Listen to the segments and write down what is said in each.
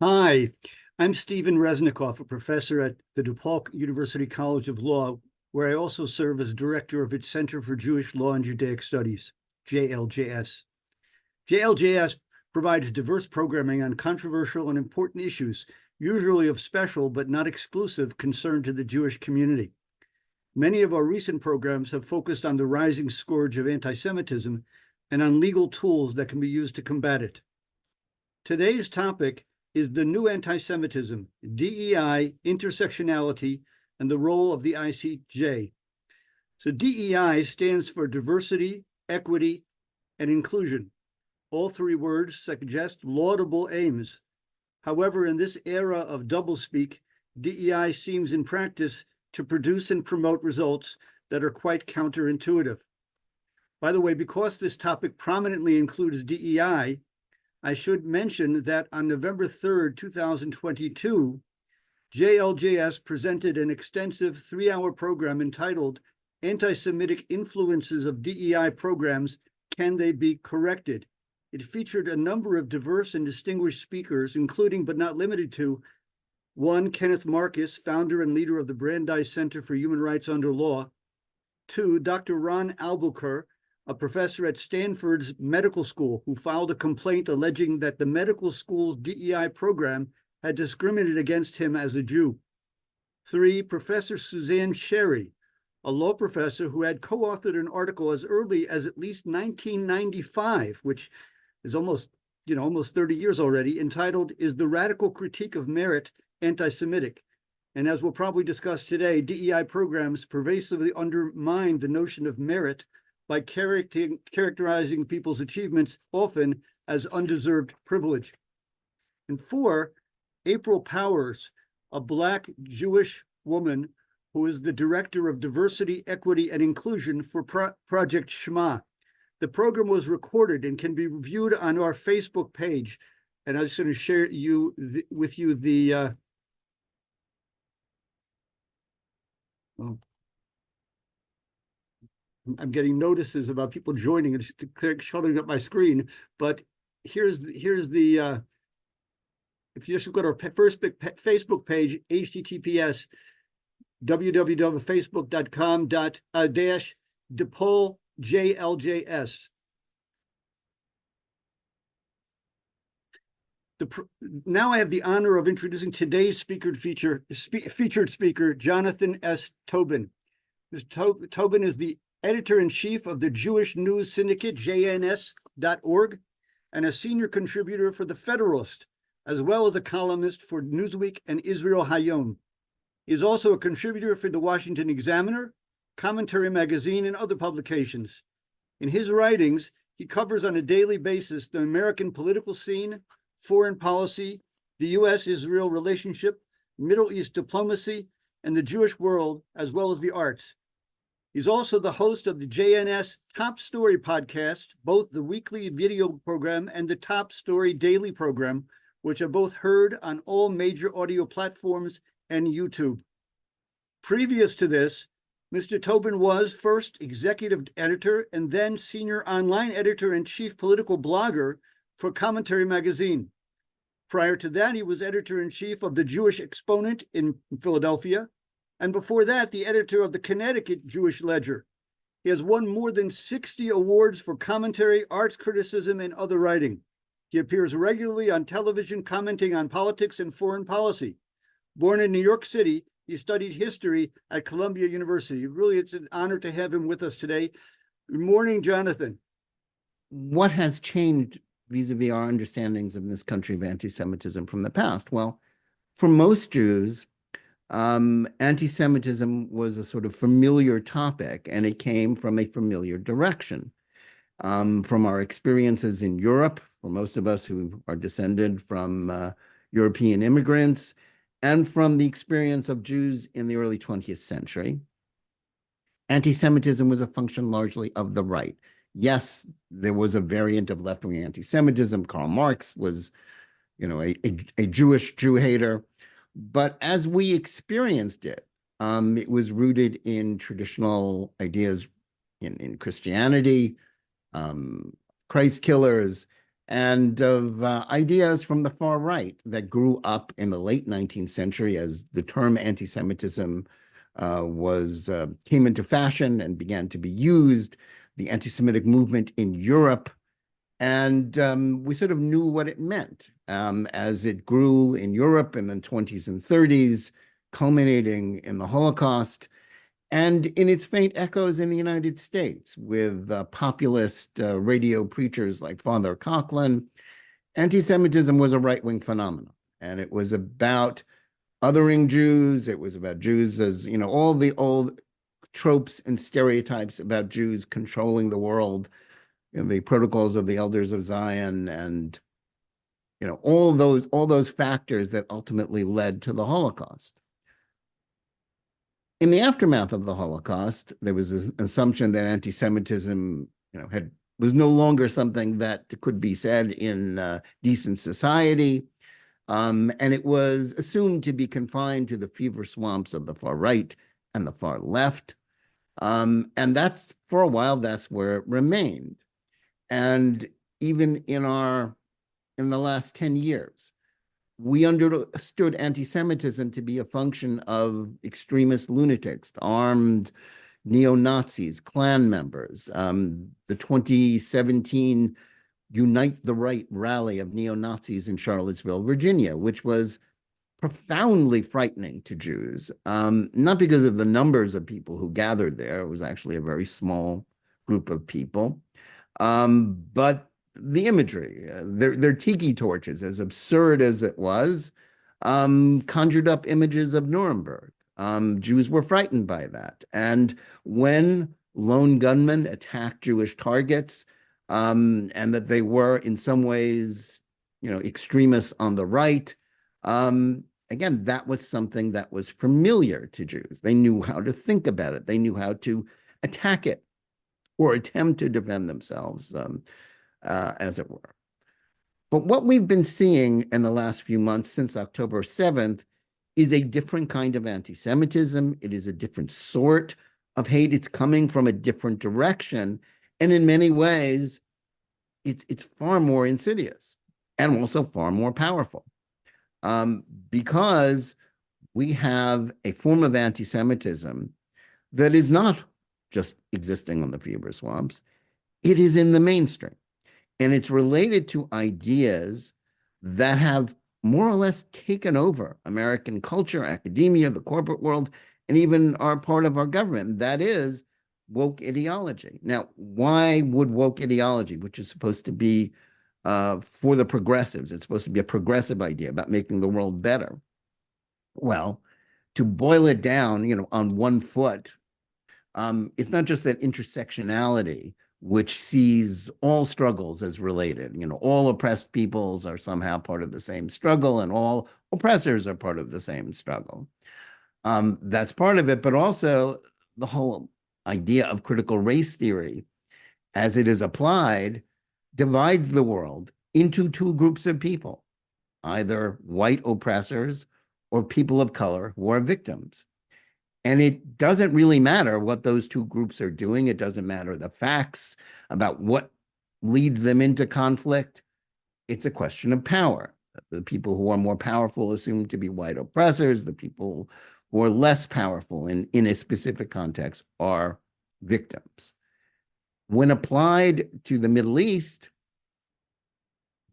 Hi, I'm Stephen Resnikoff, a professor at the DePaul University College of Law, where I also serve as director of its Center for Jewish Law and Judaic Studies, JLJS. JLJS provides diverse programming on controversial and important issues, usually of special but not exclusive concern to the Jewish community. Many of our recent programs have focused on the rising scourge of anti-Semitism and on legal tools that can be used to combat it. Today's topic is the new anti-Semitism, DEI, intersectionality, and the role of the ICJ. So DEI stands for diversity, equity, and inclusion. All three words suggest laudable aims. However, in this era of doublespeak, DEI seems in practice to produce and promote results that are quite counterintuitive. By the way, because this topic prominently includes DEI, I should mention that on November 3rd, 2022, JLJS presented an extensive 3-hour program entitled Anti-Semitic Influences of DEI Programs, Can They Be Corrected? It featured a number of diverse and distinguished speakers, including but not limited to 1, Kenneth Marcus, founder and leader of the Brandeis Center for Human Rights Under Law; 2, Dr. Ron Albuquerque, a professor at Stanford's medical school, who filed a complaint alleging that the medical school's DEI program had discriminated against him as a Jew. 3, Professor Suzanne Sherry, a law professor who had co-authored an article as early as at least 1995, which is almost 30 years already, entitled, Is the Radical Critique of Merit Anti-Semitic? And as we'll probably discuss today, DEI programs pervasively undermine the notion of merit by characterizing people's achievements often as undeserved privilege. And 4, April Powers, a Black Jewish woman who is the director of diversity, equity, and inclusion for Project Shema. The program was recorded and can be viewed on our Facebook page. And I'm just going to share with you the I'm getting notices about people joining. It's showing up my screen, but here's the if you just go to our first Facebook page, https www.facebook.com/DePaul JLJS. Now I have the honor of introducing today's featured speaker, Jonathan S. Tobin. Tobin is the editor-in-chief of the Jewish News Syndicate, JNS.org, and a senior contributor for The Federalist, as well as a columnist for Newsweek and Israel Hayom. He is also a contributor for The Washington Examiner, Commentary Magazine, and other publications. In his writings, he covers on a daily basis the American political scene, foreign policy, the U.S.-Israel relationship, Middle East diplomacy, and the Jewish world, as well as the arts. He's also the host of the JNS Top Story podcast, both the weekly video program and the Top Story daily program, which are both heard on all major audio platforms and YouTube. Previous to this, Mr. Tobin was first executive editor and then senior online editor and chief political blogger for Commentary Magazine. Prior to that, he was editor-in-chief of the Jewish Exponent in Philadelphia, and before that, the editor of the Connecticut Jewish Ledger. He has won more than 60 awards for commentary, arts criticism, and other writing. He appears regularly on television commenting on politics and foreign policy. Born in New York City, he studied history at Columbia University. Really, it's an honor to have him with us today. Good morning, Jonathan. What has changed vis-a-vis our understandings of this country of anti-Semitism from the past? Well, for most Jews, anti-Semitism was a sort of familiar topic, and it came from a familiar direction. From our experiences in Europe, for most of us who are descended from European immigrants, and from the experience of Jews in the early 20th century, anti-Semitism was a function largely of the right. Yes, there was a variant of left-wing anti-Semitism. Karl Marx was, a Jewish Jew hater. But as we experienced it, it was rooted in traditional ideas in Christianity, Christ killers, and of ideas from the far right that grew up in the late 19th century as the term anti-Semitism came into fashion and began to be used, the anti-Semitic movement in Europe. And we sort of knew what it meant as it grew in Europe in the 20s and 30s, culminating in the Holocaust, and in its faint echoes in the United States with populist radio preachers like Father Coughlin. Anti-Semitism was a right-wing phenomenon, and it was about othering Jews. It was about Jews as, all the old tropes and stereotypes about Jews controlling the world, the protocols of the elders of Zion, and all those factors that ultimately led to the Holocaust. In the aftermath of the Holocaust, there was an assumption that anti-Semitism, was no longer something that could be said in decent society, and it was assumed to be confined to the fever swamps of the far right and the far left, and that's for a while that's where it remained. And even in the last 10 years, we understood anti-Semitism to be a function of extremist lunatics, armed neo-Nazis, Klan members. The 2017 Unite the Right rally of neo-Nazis in Charlottesville, Virginia, which was profoundly frightening to Jews, not because of the numbers of people who gathered there. It was actually a very small group of people, but the imagery, their tiki torches, as absurd as it was, conjured up images of Nuremberg. Jews were frightened by that. And when lone gunmen attacked Jewish targets, and that they were in some ways, extremists on the right, again, that was something that was familiar to Jews. They knew how to think about it. They knew how to attack it or attempt to defend themselves, as it were. But what we've been seeing in the last few months since October 7th is a different kind of anti-Semitism. It is a different sort of hate. It's coming from a different direction. And in many ways, it's far more insidious and also far more powerful, because we have a form of anti-Semitism that is not just existing on the fever swamps. It is in the mainstream. And it's related to ideas that have more or less taken over American culture, academia, the corporate world, and even are part of our government. That is woke ideology. Now, why would woke ideology, which is supposed to be for the progressives, it's supposed to be a progressive idea about making the world better? Well, to boil it down, on one foot, it's not just that intersectionality, which sees all struggles as related. All oppressed peoples are somehow part of the same struggle, and all oppressors are part of the same struggle. That's part of it, but also the whole idea of critical race theory, as it is applied, divides the world into two groups of people, either white oppressors or people of color who are victims. And it doesn't really matter what those two groups are doing. It doesn't matter the facts about what leads them into conflict. It's a question of power. The people who are more powerful assumed to be white oppressors. The people who are less powerful in a specific context are victims. When applied to the Middle East,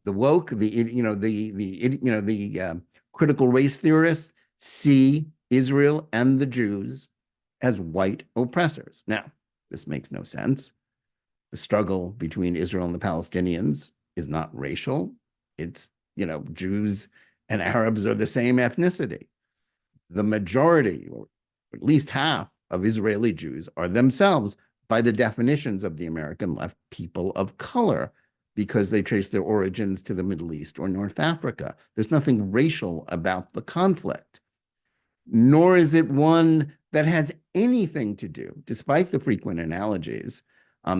the woke, the critical race theorists see Israel and the Jews as white oppressors. Now, this makes no sense. The struggle between Israel and the Palestinians is not racial. It's, Jews and Arabs are the same ethnicity. The majority, or at least half, of Israeli Jews are themselves, by the definitions of the American left, people of color, because they trace their origins to the Middle East or North Africa. There's nothing racial about the conflict, nor is it one that has anything to do, despite the frequent analogies,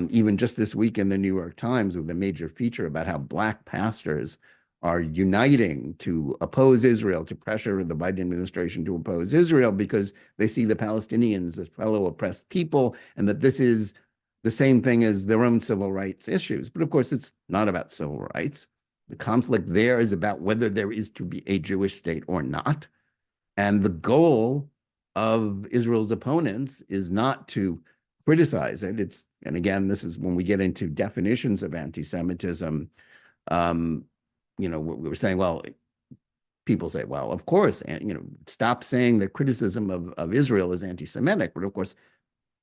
even just this week in the New York Times with a major feature about how Black pastors are uniting to oppose Israel, to pressure the Biden administration to oppose Israel, because they see the Palestinians as fellow oppressed people, and that this is the same thing as their own civil rights issues. But of course, it's not about civil rights. The conflict there is about whether there is to be a Jewish state or not. And the goal of Israel's opponents is not to criticize it. It's, and again, this is when we get into definitions of anti-Semitism. We were saying, well, people say, well, of course, and stop saying that criticism of Israel is anti-Semitic. But of course,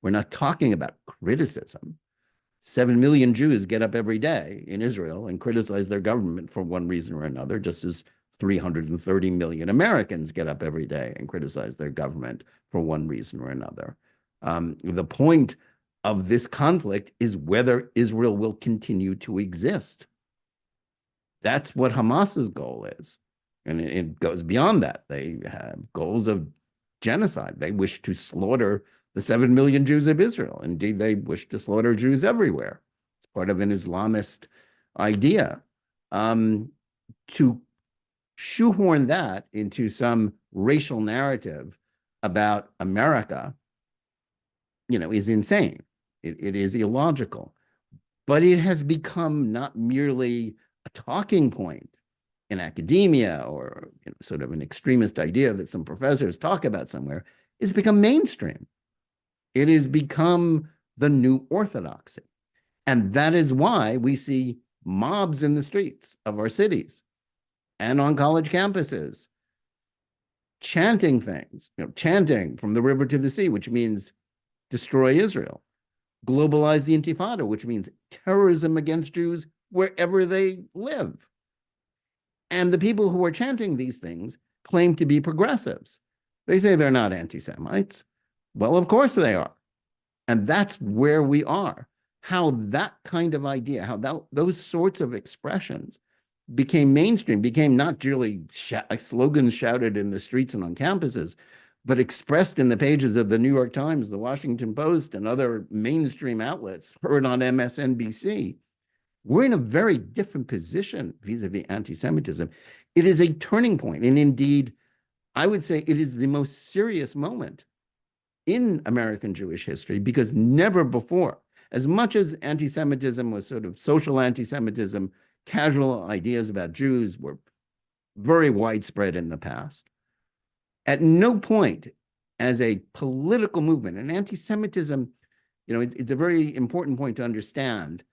we're not talking about criticism. 7 million Jews get up every day in Israel and criticize their government for one reason or another, just as 330 million Americans get up every day and criticize their government for one reason or another. The point of this conflict is whether Israel will continue to exist. That's what Hamas's goal is. And it goes beyond that. They have goals of genocide. They wish to slaughter the 7 million Jews of Israel. Indeed, they wish to slaughter Jews everywhere. It's part of an Islamist idea. To shoehorn that into some racial narrative about America, is insane. It is illogical. But it has become not merely a talking point in academia or sort of an extremist idea that some professors talk about somewhere. It's become mainstream. It has become the new orthodoxy. And that is why we see mobs in the streets of our cities and on college campuses chanting things, chanting from the river to the sea, which means destroy Israel, globalize the Intifada, which means terrorism against Jews wherever they live. And the people who are chanting these things claim to be progressives. They say they're not anti-Semites. Well, of course they are. And that's where we are. How that kind of idea, how those sorts of expressions became mainstream, became not merely slogans shouted in the streets and on campuses, but expressed in the pages of the New York Times, the Washington Post, and other mainstream outlets, heard on MSNBC. We're in a very different position vis-a-vis anti-Semitism. It is a turning point, and indeed, I would say it is the most serious moment in American Jewish history, because never before, as much as anti-Semitism was sort of social anti-Semitism, casual ideas about Jews were very widespread in the past, at no point as a political movement, and anti-Semitism, it's a very important point to understand,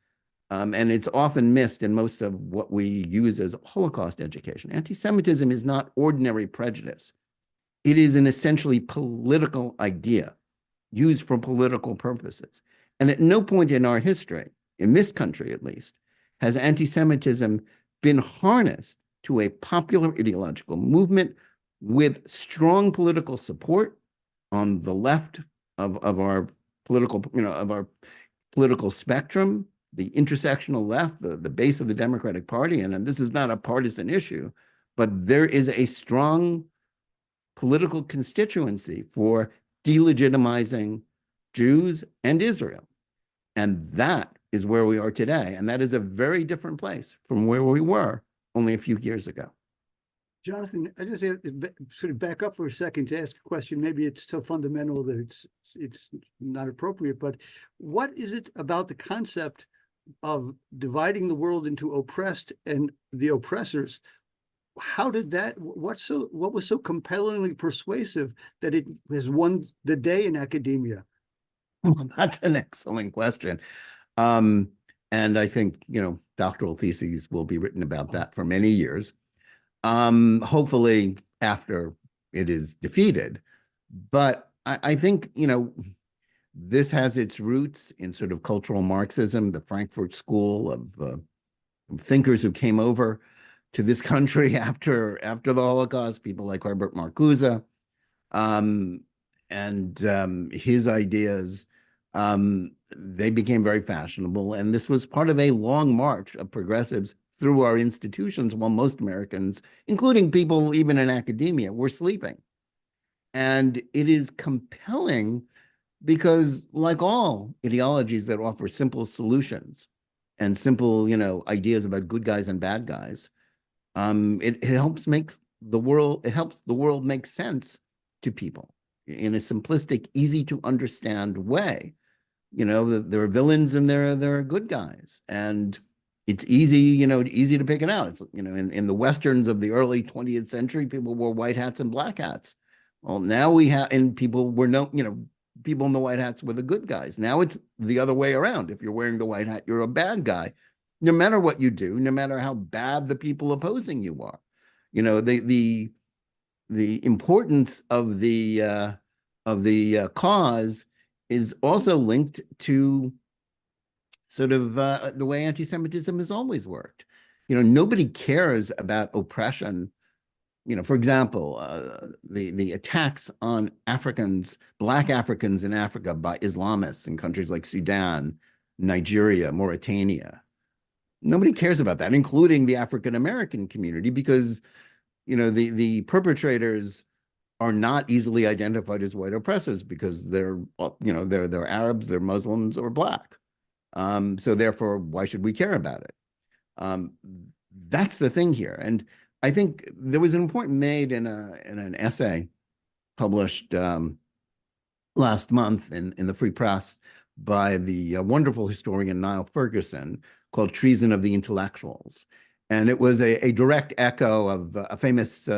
and it's often missed in most of what we use as Holocaust education. Anti-Semitism is not ordinary prejudice. It is an essentially political idea used for political purposes. And at no point in our history, in this country at least, has anti-Semitism been harnessed to a popular ideological movement with strong political support on the left of our political spectrum, the intersectional left, the base of the Democratic Party. And this is not a partisan issue, but there is a strong political constituency for delegitimizing Jews and Israel. And that is where we are today. And that is a very different place from where we were only a few years ago. Jonathan, I just sort of back up for a second to ask a question. Maybe it's so fundamental that it's not appropriate, but what is it about the concept of dividing the world into oppressed and the oppressors? How did that, what was so compellingly persuasive that it has won the day in academia? Well, that's an excellent question. And I think, doctoral theses will be written about that for many years. Hopefully after it is defeated. But I think, this has its roots in sort of cultural Marxism, the Frankfurt School of thinkers who came over to this country after the Holocaust, people like Herbert Marcuse, and his ideas, they became very fashionable. And this was part of a long march of progressives through our institutions while most Americans, including people even in academia, were sleeping. And it is compelling because, like all ideologies that offer simple solutions and simple, ideas about good guys and bad guys, it helps the world make sense to people in a simplistic, easy to understand way. there are villains and there are good guys. And it's easy to pick it out. It's, in the Westerns of the early 20th century, people wore white hats and black hats. Well, now we have, and people were people in the white hats were the good guys. Now it's the other way around. If you're wearing the white hat, you're a bad guy, no matter what you do, no matter how bad the people opposing you are. The importance of the cause is also linked to sort of the way anti-Semitism has always worked. Nobody cares about oppression. For example, the attacks on Black Africans in Africa by Islamists in countries like Sudan, Nigeria, Mauritania. Nobody cares about that, including the African-American community, because, the perpetrators are not easily identified as white oppressors because they're Arabs, they're Muslims, or Black. So therefore, why should we care about it? That's the thing here. And I think there was an important made in an essay published last month in the Free Press by the wonderful historian Niall Ferguson called Treason of the Intellectuals. And it was a direct echo of a famous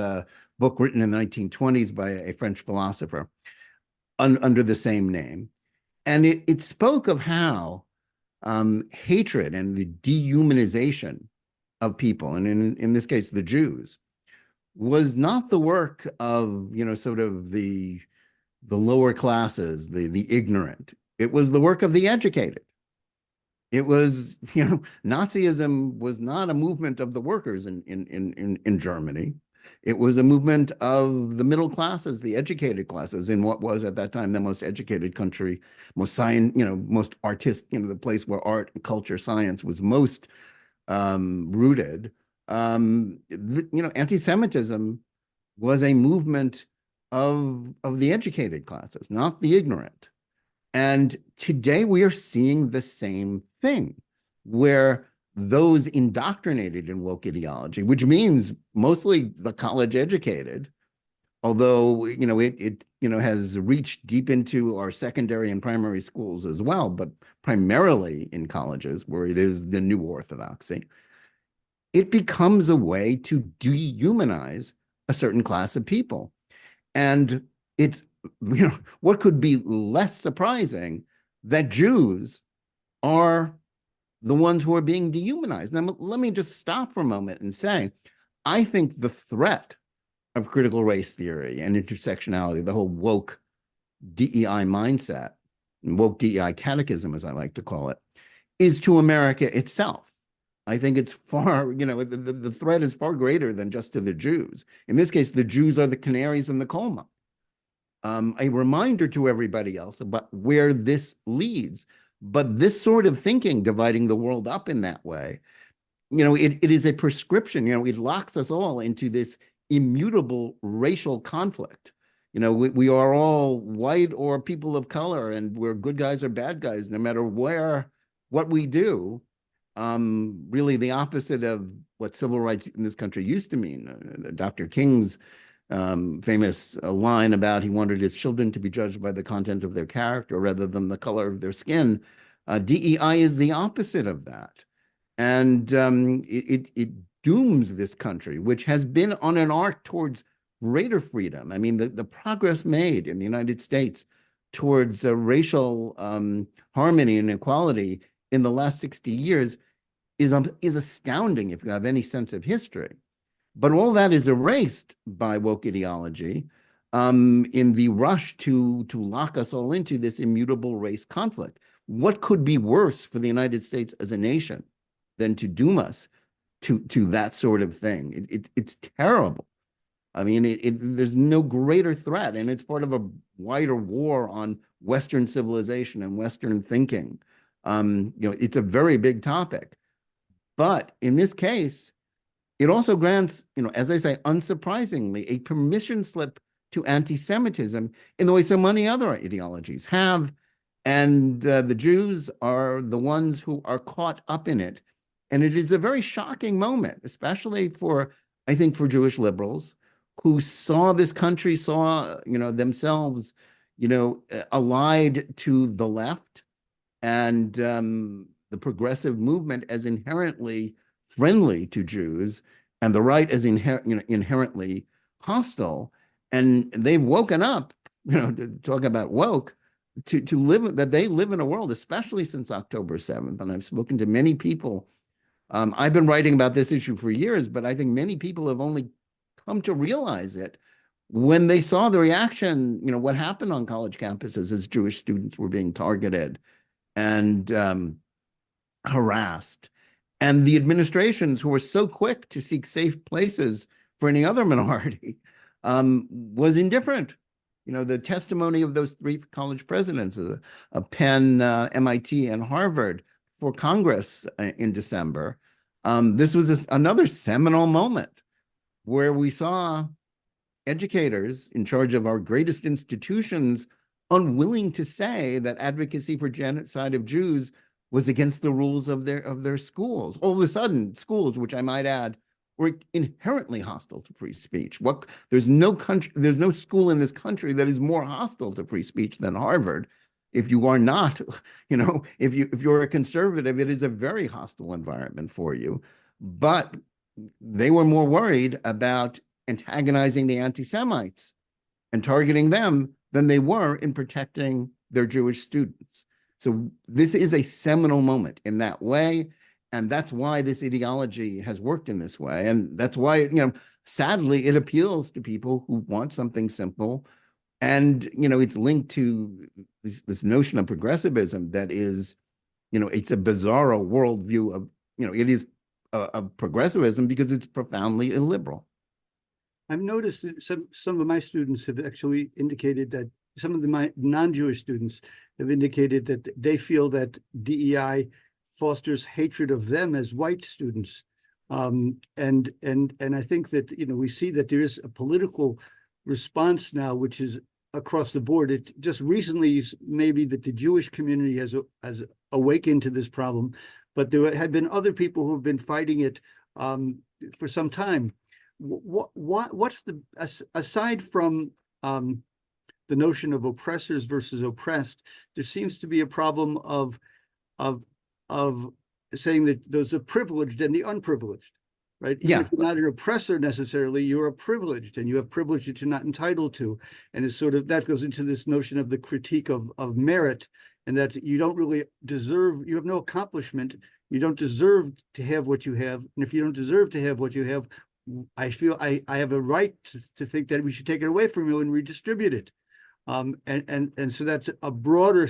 book written in the 1920s by a French philosopher under the same name. And it spoke of how hatred and the dehumanization of people, and in this case, the Jews, was not the work of, sort of the lower classes, the ignorant. It was the work of the educated. It was, Nazism was not a movement of the workers in Germany. It was a movement of the middle classes, the educated classes, in what was at that time the most educated country, most artist, the place where art and culture, science was most rooted. Anti-Semitism was a movement of the educated classes, not the ignorant. And today we are seeing the same thing, where those indoctrinated in woke ideology, which means mostly the college educated, although it has reached deep into our secondary and primary schools as well, but primarily in colleges where it is the new orthodoxy, it becomes a way to dehumanize a certain class of people. And it's, what could be less surprising that Jews are the ones who are being dehumanized. Now, let me just stop for a moment and say, I think the threat of critical race theory and intersectionality, the whole woke DEI mindset, and woke DEI catechism, as I like to call it, is to America itself. I think it's far, the threat is far greater than just to the Jews. In this case, the Jews are the canaries in the coal mine. A reminder to everybody else about where this leads. But this sort of thinking, dividing the world up in that way, it is a prescription. It locks us all into this immutable racial conflict. We are all white or people of color, and we're good guys or bad guys, no matter what we do. Really the opposite of what civil rights in this country used to mean. Dr. King's famous line about he wanted his children to be judged by the content of their character rather than the color of their skin. DEI is the opposite of that. And it dooms this country, which has been on an arc towards greater freedom. I mean, the progress made in the United States towards racial harmony and equality in the last 60 years is astounding if you have any sense of history. But all that is erased by woke ideology in the rush to lock us all into this immutable race conflict. What could be worse for the United States as a nation than to doom us to that sort of thing? It's terrible. I mean, there's no greater threat, and it's part of a wider war on Western civilization and Western thinking. It's a very big topic. But in this case, it also grants, as I say, unsurprisingly, a permission slip to anti-Semitism in the way so many other ideologies have. And the Jews are the ones who are caught up in it. And it is a very shocking moment, especially I think, for Jewish liberals who saw this country, saw, themselves, allied to the left, and the progressive movement as inherently friendly to Jews, and the right as inherently hostile. And they've woken up, to talk about woke, to live, that they live in a world, especially since October 7th. And I've spoken to many people. I've been writing about this issue for years, but I think many people have only come to realize it when they saw the reaction, what happened on college campuses as Jewish students were being targeted and harassed. And the administrations who were so quick to seek safe places for any other minority was indifferent. The testimony of those three college presidents, Penn, MIT, and Harvard, for Congress in December, this was another seminal moment where we saw educators in charge of our greatest institutions unwilling to say that advocacy for genocide of Jews was against the rules of their schools. All of a sudden, schools, which I might add, were inherently hostile to free speech. There's no school in this country that is more hostile to free speech than Harvard. If you are not, if you're a conservative, it is a very hostile environment for you. But they were more worried about antagonizing the anti-Semites and targeting them than they were in protecting their Jewish students. So this is a seminal moment in that way. And that's why this ideology has worked in this way. And that's why, sadly, it appeals to people who want something simple. And, it's linked to this notion of progressivism that is, it's a bizarro worldview of, it is of progressivism because it's profoundly illiberal. I've noticed that some of my students have actually indicated that some of my non-Jewish students have indicated that they feel that DEI fosters hatred of them as white students. And I think that, we see that there is a political response now, which is across the board. It just recently maybe that the Jewish community has awakened to this problem, but there had been other people who have been fighting it for some time. What's aside from the notion of oppressors versus oppressed, there seems to be a problem of saying that those are privileged and the unprivileged, right? Even if you're not an oppressor necessarily, you're a privileged, and you have privilege that you're not entitled to. And it's sort of, that goes into this notion of the critique of merit, and that you don't really deserve, you have no accomplishment, you don't deserve to have what you have. And if you don't deserve to have what you have, I feel I have a right to think that we should take it away from you and redistribute it. And so that's a broader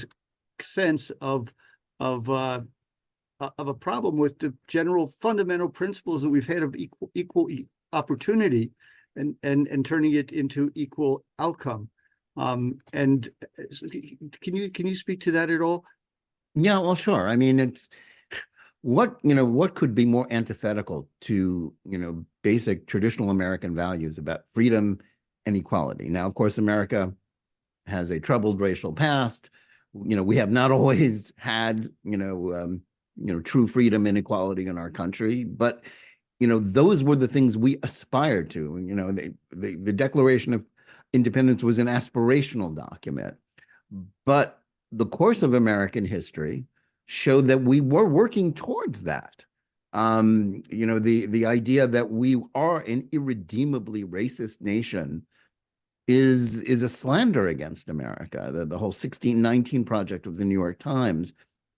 sense of a problem with the general fundamental principles that we've had of equal opportunity and turning it into equal outcome. And can you speak to that at all? Yeah, well, sure. I mean, it's what could be more antithetical to, basic traditional American values about freedom and equality. Now, of course, America has a troubled racial past. We have not always had, true freedom and equality in our country, but, those were the things we aspired to. The Declaration of Independence was an aspirational document, but the course of American history showed that we were working towards that. The idea that we are an irredeemably racist nation is a slander against America. The whole 1619 project of the New York Times,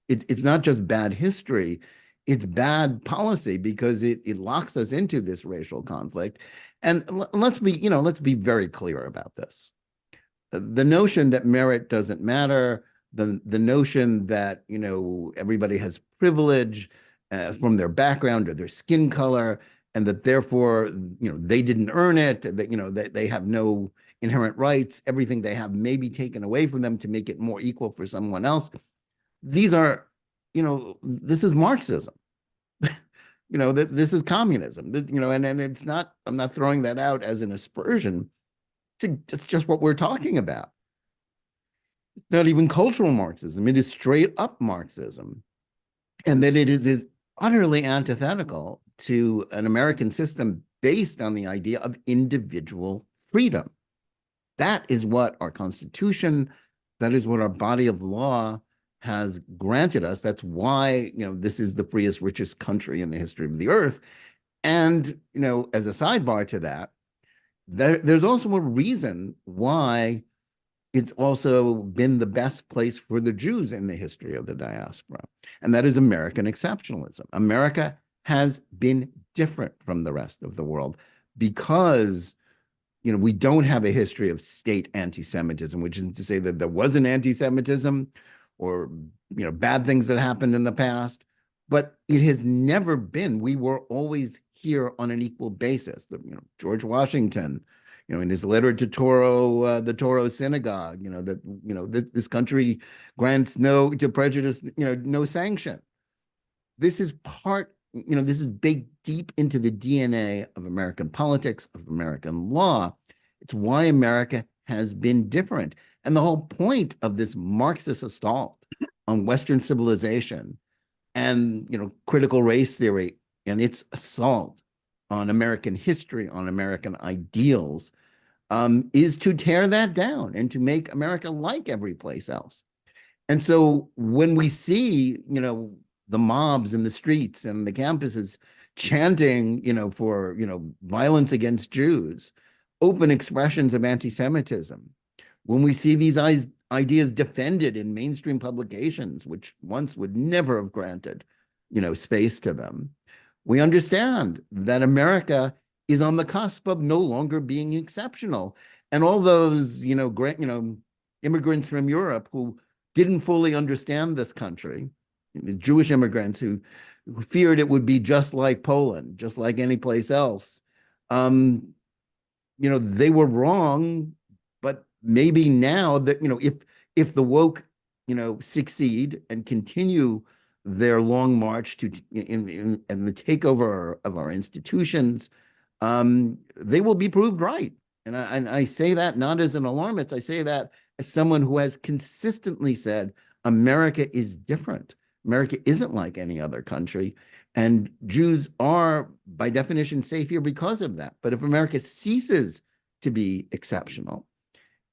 it's not just bad history, it's bad policy because it locks us into this racial conflict. And let's be very clear about this. The notion that merit doesn't matter, the notion that everybody has privilege from their background or their skin color, and that therefore they didn't earn it, that they have no inherent rights, everything they have may be taken away from them to make it more equal for someone else. These are, this is Marxism. This is communism. And it's not, I'm not throwing that out as an aspersion. It's just what we're talking about. It's not even cultural Marxism. It is straight up Marxism. And that it is utterly antithetical to an American system based on the idea of individual freedom. That is what our Constitution, that is what our body of law has granted us. That's why, this is the freest, richest country in the history of the earth. And, as a sidebar to that, there's also a reason why it's also been the best place for the Jews in the history of the diaspora. And that is American exceptionalism. America has been different from the rest of the world because, we don't have a history of state anti-Semitism, which isn't to say that there wasn't anti-Semitism or, bad things that happened in the past, but it has never been. We were always here on an equal basis. George Washington, in his letter to the Toro Synagogue, that this country grants to prejudice, no sanction. This is this is baked deep into the DNA of American politics, of American law. It's why America has been different. And the whole point of this Marxist assault on Western civilization and, critical race theory and its assault on American history, on American ideals, is to tear that down and to make America like every place else. And so when we see, the mobs in the streets and the campuses chanting, for, violence against Jews, open expressions of anti-Semitism, when we see these ideas defended in mainstream publications, which once would never have granted, space to them, we understand that America is on the cusp of no longer being exceptional. And all those, immigrants from Europe who didn't fully understand this country, the Jewish immigrants who feared it would be just like Poland, just like any place else, they were wrong. But maybe now that, if the woke, succeed and continue their long march to in the takeover of our institutions, they will be proved right. And I say that not as an alarmist. I say that as someone who has consistently said America is different. America isn't like any other country, and Jews are, by definition, safe here because of that. But if America ceases to be exceptional,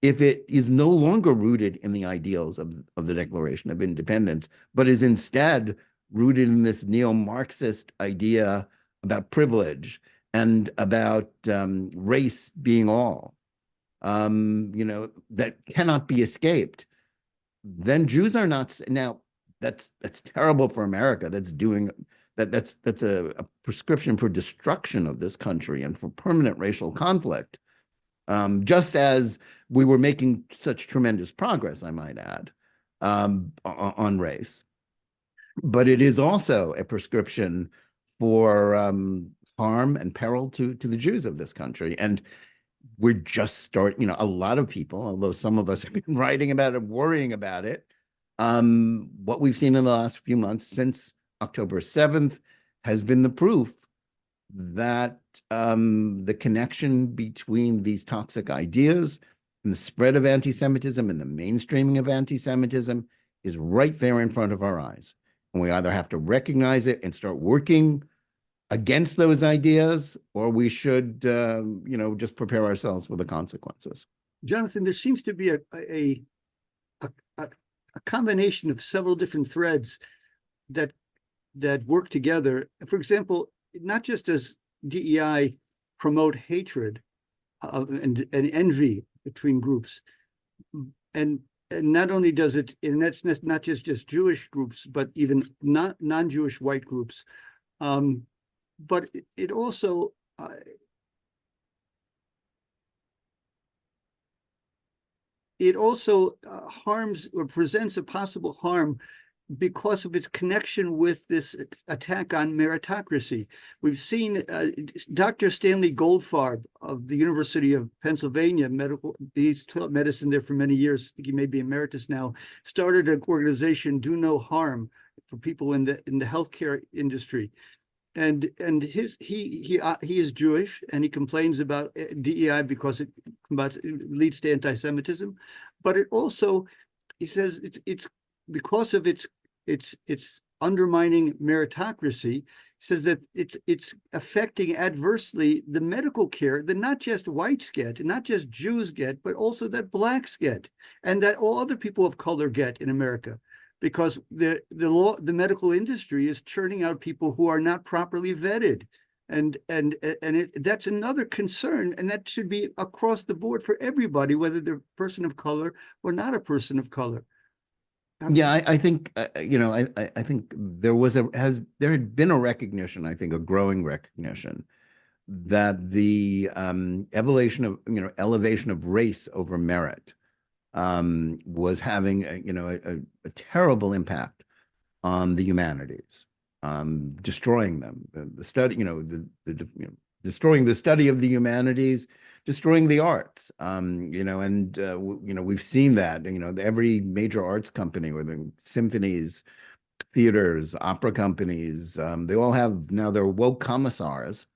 if it is no longer rooted in the ideals of the Declaration of Independence, but is instead rooted in this neo-Marxist idea about privilege and about race being all, that cannot be escaped, then Jews are not. Now, that's terrible for America. That's a prescription for destruction of this country and for permanent racial conflict. Just as we were making such tremendous progress, I might add, on race. But it is also a prescription for harm and peril to the Jews of this country. And we're just starting, a lot of people, although some of us have been writing about it, worrying about it, what we've seen in the last few months since October 7th has been the proof that the connection between these toxic ideas and the spread of anti-Semitism and the mainstreaming of anti-Semitism is right there in front of our eyes. And we either have to recognize it and start working against those ideas, or we should, just prepare ourselves for the consequences. Jonathan, there seems to be a combination of several different threads that work together. For example, not just does DEI promote hatred and envy between groups, and not only does it, and that's not just Jewish groups, but even non-Jewish white groups, but it also harms or presents a possible harm because of its connection with this attack on meritocracy. We've seen Dr. Stanley Goldfarb of the University of Pennsylvania, he's taught medicine there for many years. I think he may be emeritus now, started an organization, Do No Harm, for people in the healthcare industry. And he is Jewish, and he complains about DEI because it leads to anti-Semitism, but it also, he says, it's because of its undermining meritocracy. He says that it's affecting adversely the medical care that not just whites get, and not just Jews get, but also that blacks get, and that all other people of color get in America. because the medical industry is churning out people who are not properly vetted. That's another concern, and that should be across the board for everybody, whether they're a person of color or not a person of color. Yeah, I think I think there had been a recognition, I think a growing recognition that the elevation of race over merit was having a terrible impact on the humanities, destroying them. The study, destroying the study of the humanities, destroying the arts. We've seen that. Every major arts company, or the symphonies, theaters, opera companies, they all have now their woke commissars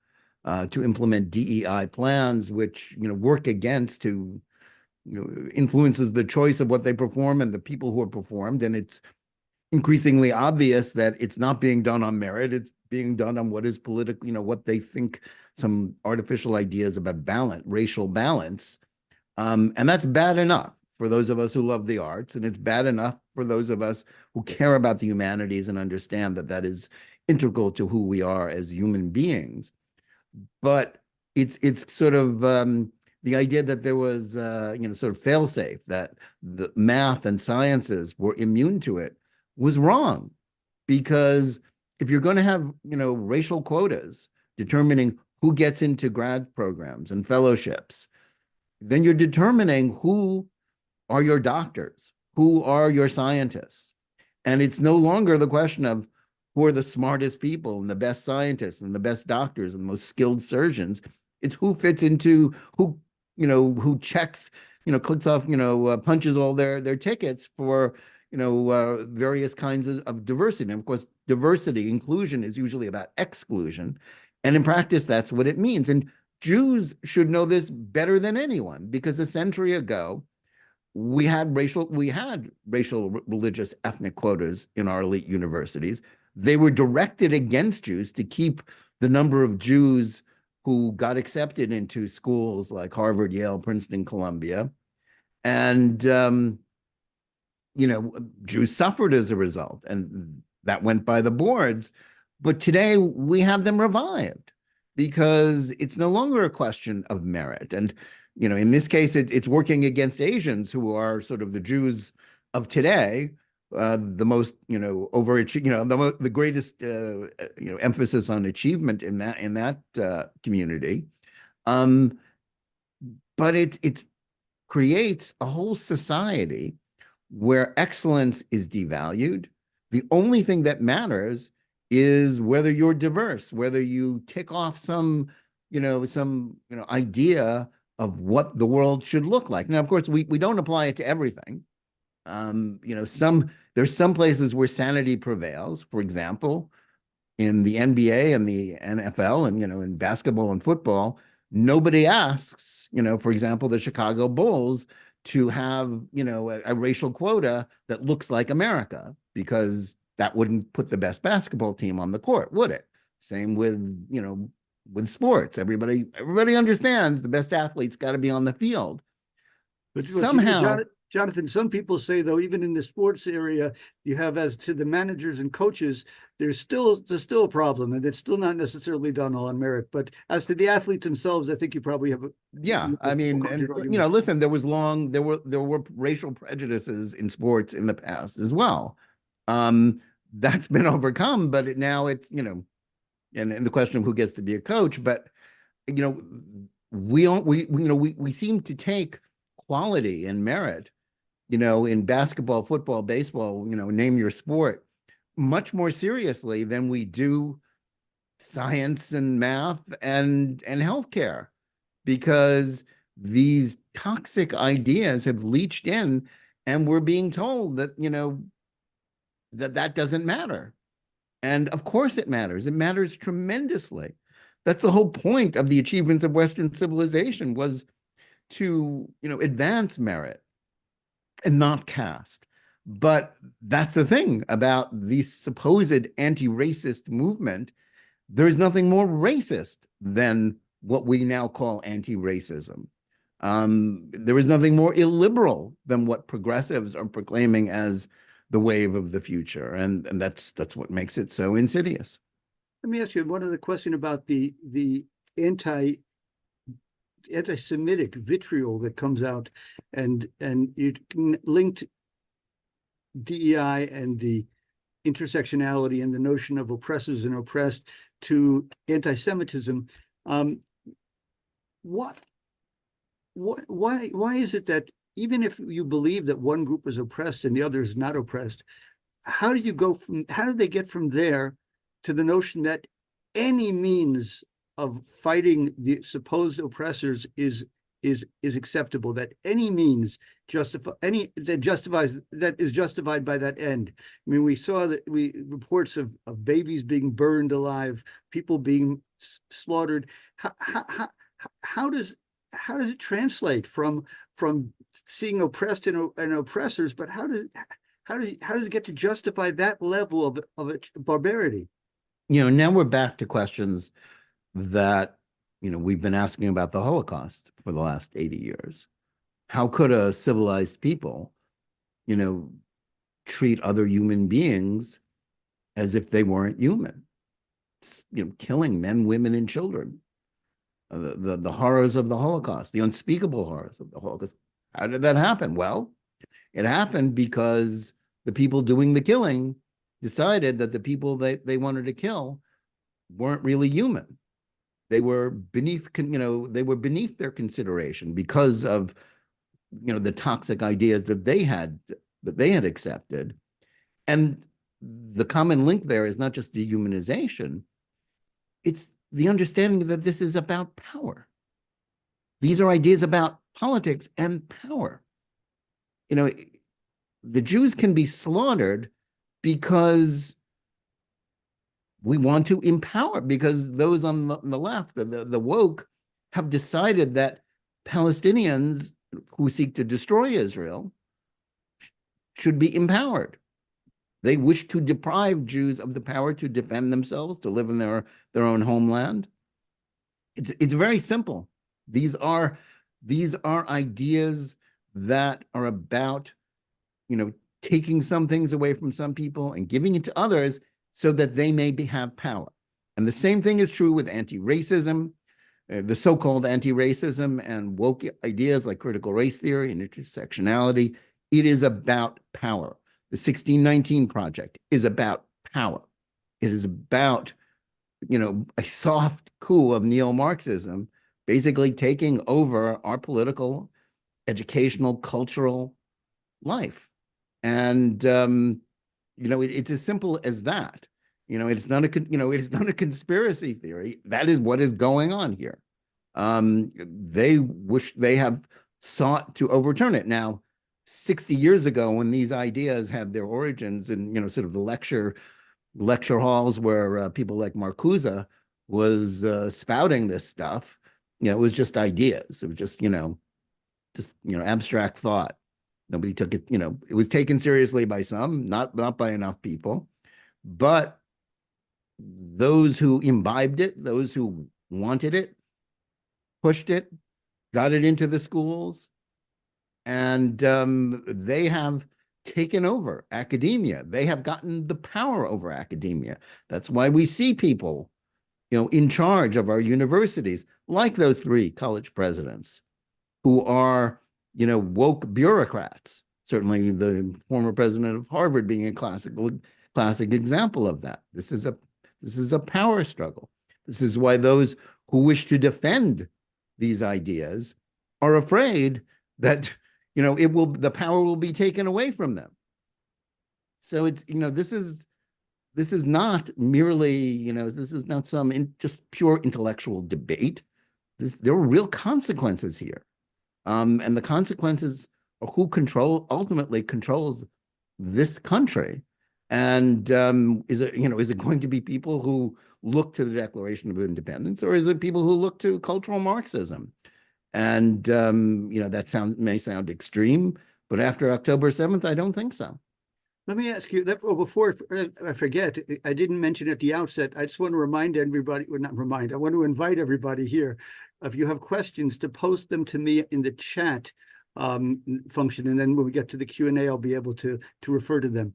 to implement DEI plans, which work against influences the choice of what they perform and the people who are performed. And it's increasingly obvious that it's not being done on merit. It's being done on what is political, what they think, some artificial ideas about racial balance. And that's bad enough for those of us who love the arts. And it's bad enough for those of us who care about the humanities and understand that that is integral to who we are as human beings. But it's sort of the idea that there was sort of fail-safe, that the math and sciences were immune to it, was wrong. Because if you're going to have racial quotas determining who gets into grad programs and fellowships, then you're determining who are your doctors, who are your scientists. And it's no longer the question of who are the smartest people and the best scientists and the best doctors and the most skilled surgeons. It's who fits into who checks, clicks off, punches all their tickets for, various kinds of diversity. And of course, diversity, inclusion is usually about exclusion. And in practice, that's what it means. And Jews should know this better than anyone, because a century ago, we had racial, religious, ethnic quotas in our elite universities. They were directed against Jews to keep the number of Jews who got accepted into schools like Harvard, Yale, Princeton, Columbia. And, Jews suffered as a result, and that went by the boards. But today we have them revived because it's no longer a question of merit. And, in this case, it's working against Asians, who are sort of the Jews of today, the most, overachieve, the greatest, emphasis on achievement in that community. But it creates a whole society where excellence is devalued. The only thing that matters is whether you're diverse, whether you tick off some idea of what the world should look like. Now, of course, we don't apply it to everything. There's some places where sanity prevails. For example, in the NBA and the NFL, and in basketball and football, nobody asks, for example, the Chicago Bulls to have a racial quota that looks like America, because that wouldn't put the best basketball team on the court, would it? Same with sports. Everybody understands the best athletes got to be on the field. But somehow, Jonathan, some people say, though, even in the sports area, you have, as to the managers and coaches, there's still a problem, and it's still not necessarily done on merit. But as to the athletes themselves, I think you probably have listen, there were racial prejudices in sports in the past as well. That's been overcome, but now it's and the question of who gets to be a coach. But we seem to take quality and merit, in basketball, football, baseball, name your sport, much more seriously than we do science and math and healthcare, because these toxic ideas have leached in, and we're being told that that doesn't matter. And of course it matters. It matters tremendously. That's the whole point of the achievements of Western civilization, was to advance merit and not caste. But that's the thing about the supposed anti-racist movement. There's nothing more racist than what we now call anti-racism. There is nothing more illiberal than what progressives are proclaiming as the wave of the future, and that's what makes it so insidious. Let me ask you one other question about the anti-Semitic vitriol that comes out, and you linked DEI and the intersectionality and the notion of oppressors and oppressed to anti-Semitism. Why is it that even if you believe that one group is oppressed and the other is not oppressed, how do they get from there to the notion that any means of fighting the supposed oppressors is acceptable, that any means that is justified by that end? I mean, we saw reports of babies being burned alive, people being slaughtered. How does it translate from seeing oppressed and oppressors, but how does it get to justify that level of barbarity? Now we're back to questions that we've been asking about the Holocaust for the last 80 years. How could a civilized people treat other human beings as if they weren't human? Killing men, women, and children. The horrors of the Holocaust, the unspeakable horrors of the Holocaust. How did that happen? Well, it happened because the people doing the killing decided that the people they wanted to kill weren't really human. They were beneath their consideration because of the toxic ideas that they had accepted. And the common link there is not just dehumanization, it's the understanding that this is about power. These are ideas about politics and power. The Jews can be slaughtered because we want to empower, because those on the left, the woke, have decided that Palestinians who seek to destroy Israel should be empowered. They wish to deprive Jews of the power to defend themselves, to live in their own homeland. It's very simple. These are ideas that are about, taking some things away from some people and giving it to others so that they may have power. And the same thing is true with anti-racism, the so-called anti-racism and woke ideas like critical race theory and intersectionality. It is about power. The 1619 Project is about power. It is about, a soft coup of neo-Marxism, basically taking over our political, educational, cultural life. And, it's as simple as that. It's not a conspiracy theory. That is what is going on here. They wish they have sought to overturn it. Now, 60 years ago, when these ideas had their origins in, sort of the lecture halls where people like Marcuse was spouting this stuff, it was just ideas. It was just abstract thought. Nobody took it, it was taken seriously by some, not by enough people. But those who imbibed it, those who wanted it, pushed it, got it into the schools, and they have taken over academia. They have gotten the power over academia. That's why we see people, in charge of our universities, like those 3 college presidents who are, woke bureaucrats. Certainly the former president of Harvard being a classic example of that. This is a power struggle. This is why those who wish to defend these ideas are afraid that the power will be taken away from them. So it's this is not merely this is not some just pure intellectual debate. There are real consequences here, and the consequences are who ultimately controls this country. And is it going to be people who look to the Declaration of Independence, or is it people who look to cultural Marxism? And that may sound extreme, but after October 7th, I don't think so. Let me ask you that before I forget. I didn't mention at the outset. I just want to remind everybody, well, not remind. I want to invite everybody here. If you have questions, to post them to me in the chat function. And then when we get to the Q&A, I'll be able to refer to them.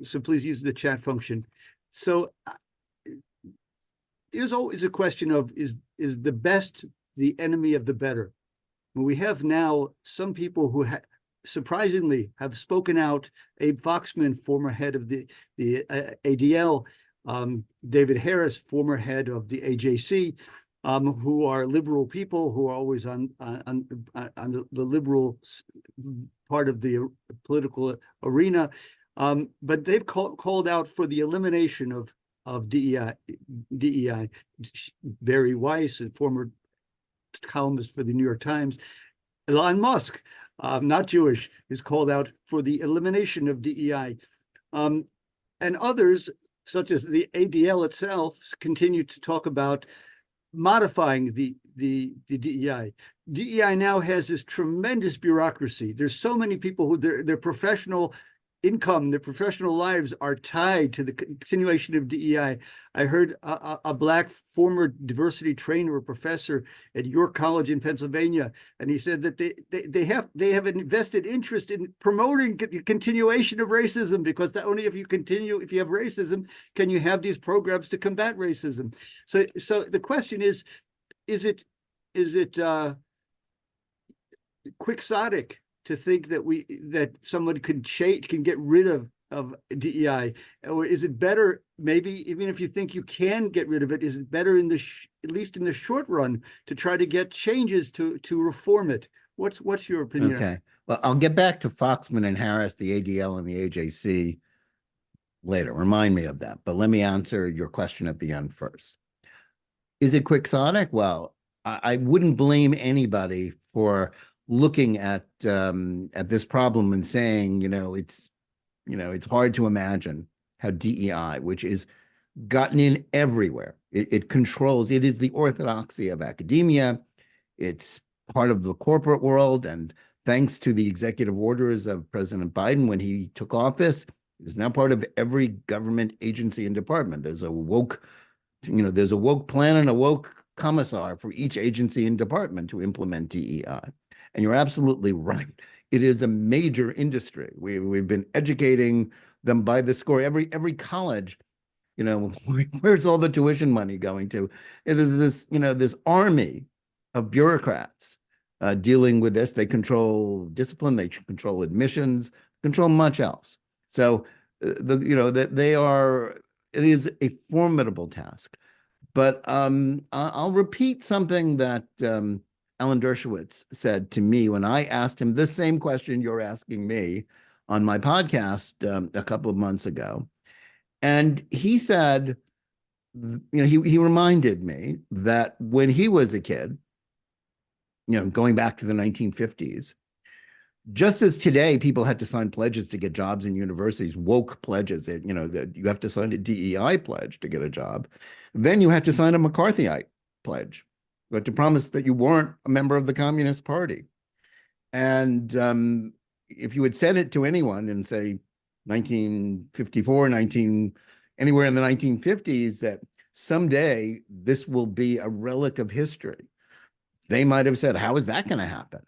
So please use the chat function. So there's always a question of, is the best the enemy of the better? We have now some people who surprisingly have spoken out. Abe Foxman, former head of the ADL, David Harris, former head of the AJC, who are liberal people who are always on the liberal part of the political arena, but they've called out for the elimination of DEI. Barry Weiss, a former columnist for the New York Times. Elon Musk, not Jewish, is called out for the elimination of DEI. And others, such as the ADL itself, continue to talk about modifying the DEI. DEI now has this tremendous bureaucracy. There's so many people who their professional income, their professional lives are tied to the continuation of DEI. I heard a Black former diversity trainer or professor at York College in Pennsylvania, and he said that they have an invested interest in promoting the continuation of racism, because only if you have racism, can you have these programs to combat racism. So the question is it quixotic to think that someone can get rid of DEI, or is it better, maybe even if you think you can get rid of it, is it better at least in the short run to try to get changes to reform it? What's your opinion? Okay, well, I'll get back to Foxman and Harris, the ADL and the AJC later. Remind me of that, but let me answer your question at the end first. Is it quixotic? Well, I wouldn't blame anybody for looking at this problem and saying, it's hard to imagine how DEI, which is gotten in everywhere, it controls, it is the orthodoxy of academia, it's part of the corporate world, and thanks to the executive orders of President Biden when he took office, it's now part of every government agency and department. There's a woke plan and a woke commissar for each agency and department to implement DEI. And you're absolutely right. It is a major industry. We've been educating them by the score. Every college, where's all the tuition money going to? It is this army of bureaucrats dealing with this. They control discipline, they control admissions, control much else. So it is a formidable task. But I'll repeat something that Alan Dershowitz said to me when I asked him this same question you're asking me on my podcast a couple of months ago. And he said, he reminded me that when he was a kid, going back to the 1950s, just as today people had to sign pledges to get jobs in universities, woke pledges, that you have to sign a DEI pledge to get a job. Then you had to sign a McCarthyite pledge, but to promise that you weren't a member of the Communist Party. And if you had said it to anyone in, say, 1954, anywhere in the 1950s, that someday this will be a relic of history, they might have said, how is that going to happen?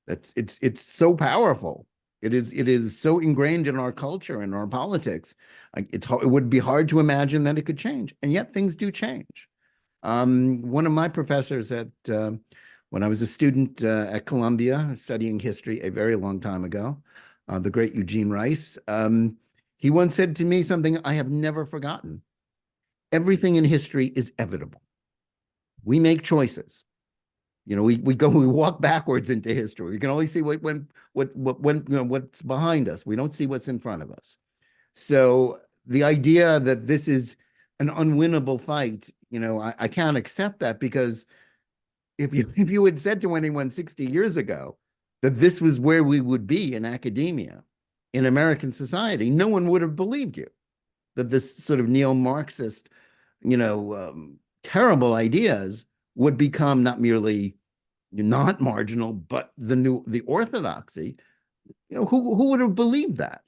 It's so powerful. It is so ingrained in our culture and our politics. It would be hard to imagine that it could change. And yet things do change. One of my professors when I was a student at Columbia studying history a very long time ago, the great Eugene Rice, he once said to me something I have never forgotten. Everything in history is evitable. We make choices. We walk backwards into history. We can only see what's behind us. We don't see what's in front of us. So the idea that this is an unwinnable fight, I can't accept that, because if you had said to anyone 60 years ago that this was where we would be in academia, in American society, no one would have believed you, that this sort of neo-Marxist, terrible ideas would become not merely not marginal, but the orthodoxy. Who would have believed that?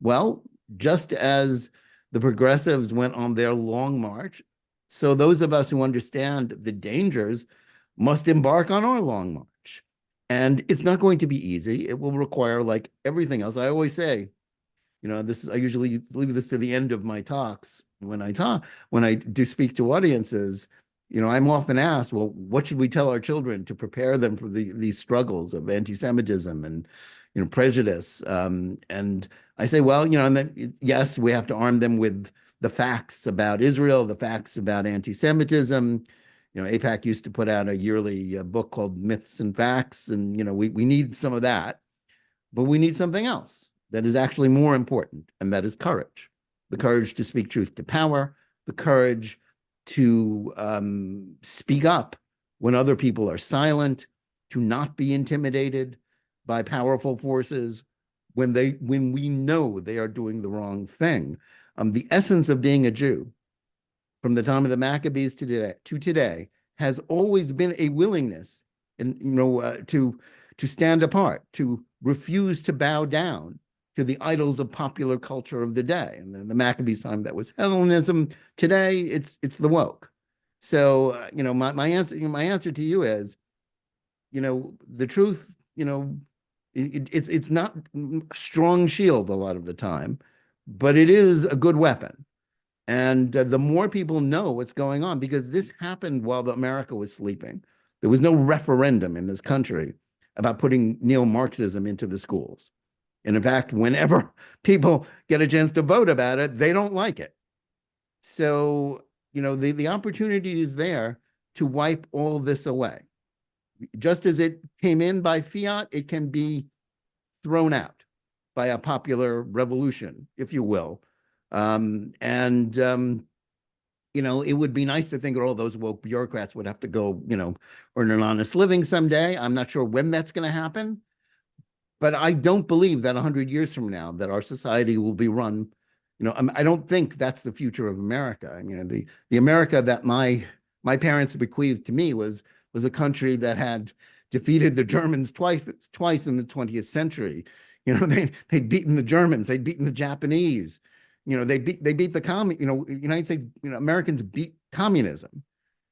Well, just as the progressives went on their long march, so those of us who understand the dangers must embark on our long march. And it's not going to be easy. It will require, like everything else. I always say, I usually leave this to the end of my talks when I do speak to audiences. I'm often asked, well, what should we tell our children to prepare them for these struggles of anti-Semitism and, prejudice? And I say, well, yes, we have to arm them with the facts about Israel, the facts about anti-Semitism. AIPAC used to put out a yearly book called Myths and Facts, and we need some of that, but we need something else that is actually more important, and that is courage. The courage to speak truth to power, the courage to speak up when other people are silent, to not be intimidated by powerful forces when we know they are doing the wrong thing. The essence of being a Jew from the time of the Maccabees to today has always been a willingness to stand apart, to refuse to bow down to the idols of popular culture of the day. And then the Maccabees time, that was Hellenism. Today, it's the woke. So, my answer to you is, the truth, it's not a strong shield a lot of the time, but it is a good weapon. And the more people know what's going on, because this happened while America was sleeping. There was no referendum in this country about putting neo-Marxism into the schools. And in fact, whenever people get a chance to vote about it, they don't like it. So, the opportunity is there to wipe all this away. Just as it came in by fiat, it can be thrown out by a popular revolution, if you will. It would be nice to think that all those woke bureaucrats would have to go, earn an honest living someday. I'm not sure when that's going to happen, but I don't believe that 100 years from now that our society will be run. I don't think that's the future of America. The America that my parents bequeathed to me was a country that had defeated the Germans twice in the 20th century. They'd beaten the Germans, they'd beaten the Japanese. They beat the United States, Americans beat communism.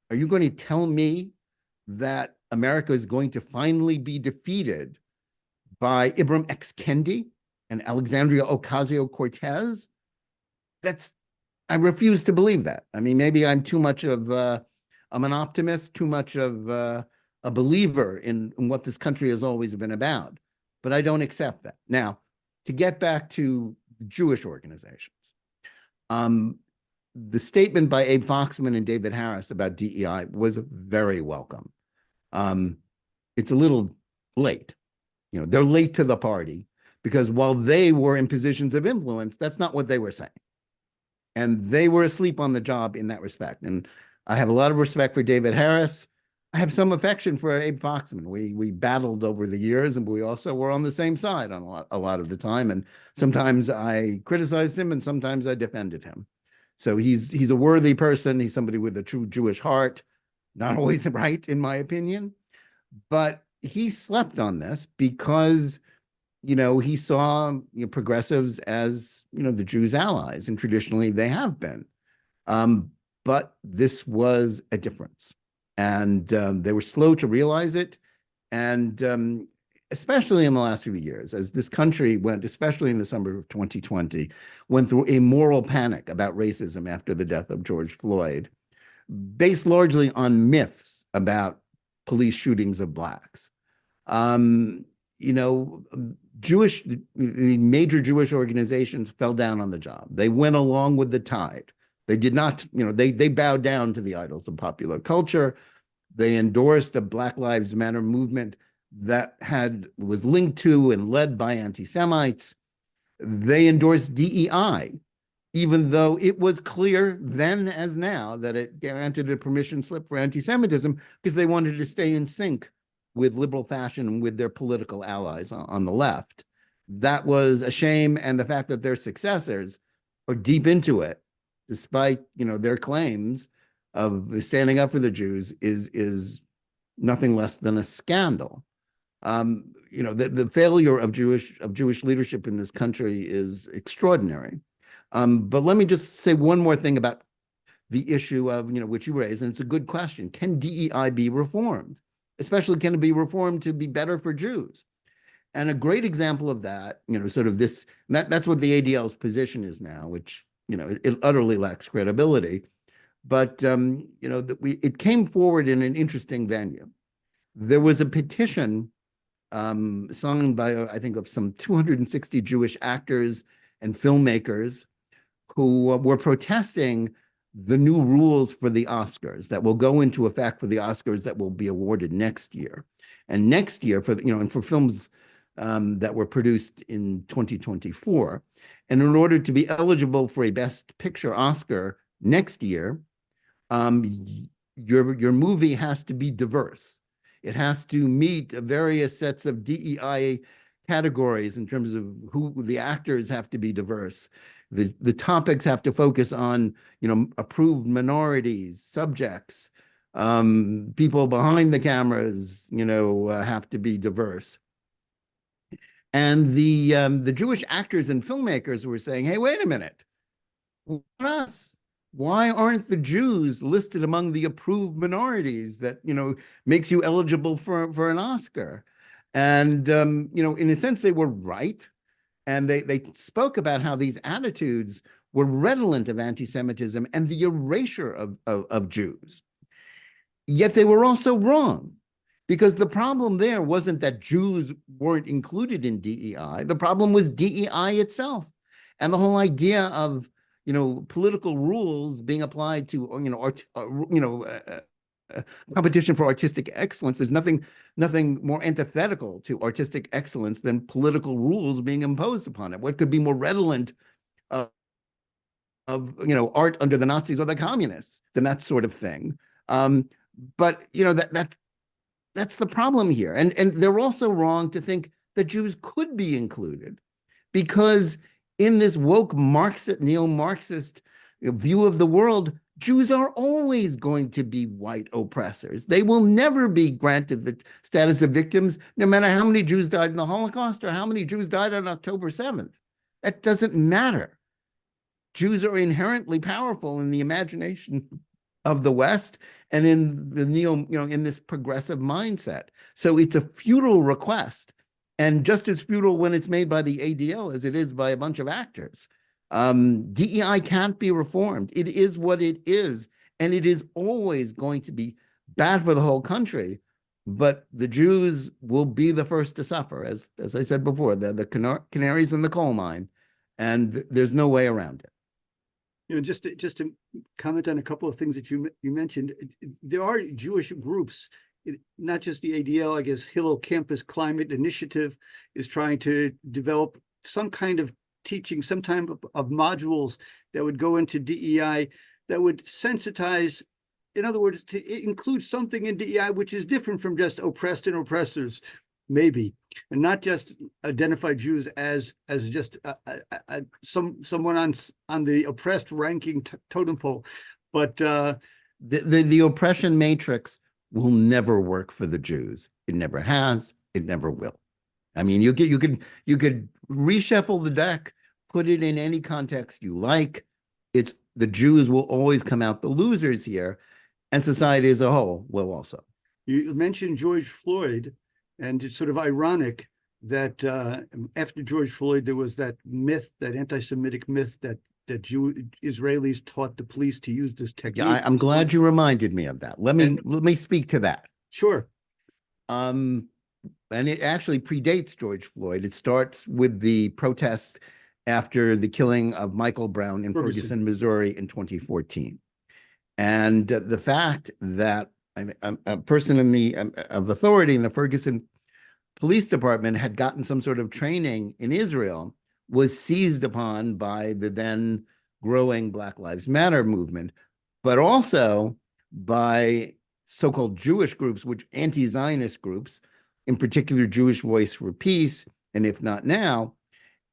Are you going to tell me that America is going to finally be defeated by Ibram X. Kendi and Alexandria Ocasio-Cortez? I refuse to believe that. I mean, maybe I'm too much of I'm an optimist, too much of a believer in what this country has always been about, but I don't accept that. Now, to get back to Jewish organizations, the statement by Abe Foxman and David Harris about DEI was very welcome. It's a little late. They're late to the party because while they were in positions of influence, that's not what they were saying. And they were asleep on the job in that respect. And I have a lot of respect for David Harris. I have some affection for Abe Foxman. We battled over the years, and we also were on the same side on a lot of the time. And sometimes I criticized him, and sometimes I defended him. So he's a worthy person. He's somebody with a true Jewish heart. Not always right, in my opinion, but he slept on this because he saw progressives as the Jews' allies, and traditionally they have been. But this was a difference. And they were slow to realize it. And especially in the last few years, as this country went, especially in the summer of 2020, went through a moral panic about racism after the death of George Floyd, based largely on myths about police shootings of Blacks. The major Jewish organizations fell down on the job. They went along with the tide. They did not, they bowed down to the idols of popular culture. They endorsed a Black Lives Matter movement that was linked to and led by anti-Semites. They endorsed DEI, even though it was clear then as now that it granted a permission slip for anti-Semitism because they wanted to stay in sync with liberal fashion and with their political allies on the left. That was a shame, and the fact that their successors are deep into it, despite their claims of standing up for the Jews, is nothing less than a scandal. The failure of Jewish leadership in this country is extraordinary. But let me just say one more thing about the issue of which you raised, and it's a good question. Can DEI be reformed? especially can it be reformed to be better for Jews? And a great example of that, sort of that's what the ADL's position is now, which, it utterly lacks credibility. But, it came forward in an interesting venue. There was a petition signed by, I think, of some 260 Jewish actors and filmmakers who were protesting the new rules for the Oscars that will go into effect for the Oscars that will be awarded next year. And next year, and for films that were produced in 2024. And in order to be eligible for a Best Picture Oscar next year, your movie has to be diverse. It has to meet various sets of DEI categories in terms of who the actors have to be diverse. The topics have to focus on, approved minorities, subjects, people behind the cameras, have to be diverse. And the Jewish actors and filmmakers were saying, hey, wait a minute, us? Why aren't the Jews listed among the approved minorities that, makes you eligible for an Oscar? And, in a sense, they were right. And they spoke about how these attitudes were redolent of anti-Semitism and the erasure of Jews. Yet they were also wrong, because the problem there wasn't that Jews weren't included in DEI. The problem was DEI itself. And the whole idea of, political rules being applied to, competition for artistic excellence. There's nothing more antithetical to artistic excellence than political rules being imposed upon it. What could be more redolent of art under the Nazis or the communists than that sort of thing? But that's the problem here. And they're also wrong to think that Jews could be included, because in this woke Marxist, neo-Marxist view of the world, Jews are always going to be white oppressors. They will never be granted the status of victims, no matter how many Jews died in the Holocaust or how many Jews died on October 7th. That doesn't matter. Jews are inherently powerful in the imagination of the West and in the in this progressive mindset. So it's a futile request, and just as futile when it's made by the ADL as it is by a bunch of actors. DEI can't be reformed. It is what it is, and it is always going to be bad for the whole country. But the Jews will be the first to suffer, as I said before. They're the canaries in the coal mine, and there's no way around it. Just to comment on a couple of things that you mentioned, there are Jewish groups, not just the ADL. I guess Hillel Campus Climate Initiative is trying to develop some kind of teaching, some type of modules that would go into DEI that would sensitize, in other words, to include something in DEI which is different from just oppressed and oppressors, maybe, and not just identify Jews as just someone on the oppressed ranking totem pole, but the oppression matrix will never work for the Jews. It never has. It never will. I mean, you could reshuffle the deck, put it in any context you like. It's the Jews will always come out the losers here, and society as a whole will also. You mentioned George Floyd, and it's sort of ironic that after George Floyd, there was that myth, that anti-Semitic myth that Israelis taught the police to use this technique. Yeah, I'm glad you reminded me of that. Let me speak to that. Sure. And it actually predates George Floyd. It starts with the protests after the killing of Michael Brown in Ferguson, Missouri in 2014. And the fact that a person of authority in the Ferguson Police Department had gotten some sort of training in Israel was seized upon by the then growing Black Lives Matter movement, but also by so-called Jewish groups, which anti-Zionist groups, in particular Jewish Voice for Peace, and If Not Now.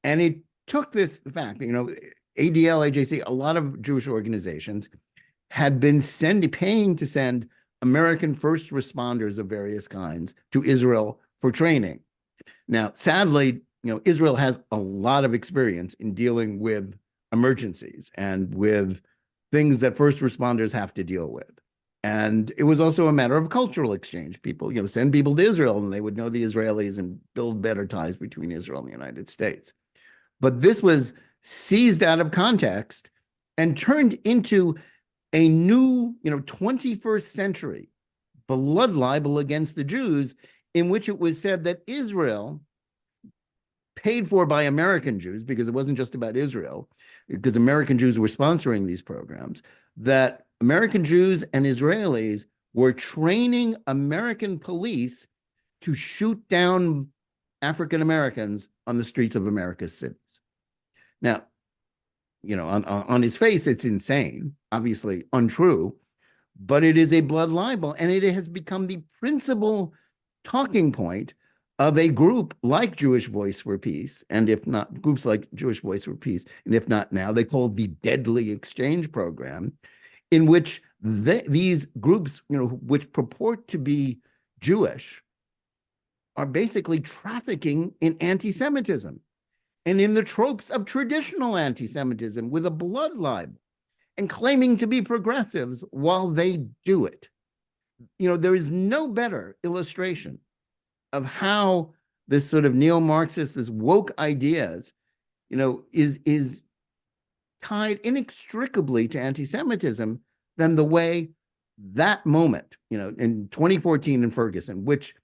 And it took the fact that, ADL, AJC, a lot of Jewish organizations had been paying to send American first responders of various kinds to Israel for training. Now, sadly, Israel has a lot of experience in dealing with emergencies and with things that first responders have to deal with. And it was also a matter of cultural exchange. People, send people to Israel and they would know the Israelis and build better ties between Israel and the United States. But this was seized out of context and turned into a new, 21st century blood libel against the Jews, in which it was said that Israel, paid for by American Jews, because it wasn't just about Israel, because American Jews were sponsoring these programs, that American Jews and Israelis were training American police to shoot down African Americans on the streets of America's cities. Now, on his face, it's insane, obviously untrue, but it is a blood libel, and it has become the principal talking point of a group like Jewish Voice for Peace, and if not, groups like Jewish Voice for Peace, and if not now, they call the Deadly Exchange Program, in which these groups, which purport to be Jewish, are basically trafficking in anti-Semitism and in the tropes of traditional anti-Semitism with a blood libel and claiming to be progressives while they do it. There is no better illustration of how this sort of neo-Marxist, this woke ideas, is tied inextricably to anti-Semitism than the way that moment, in 2014 in Ferguson, which,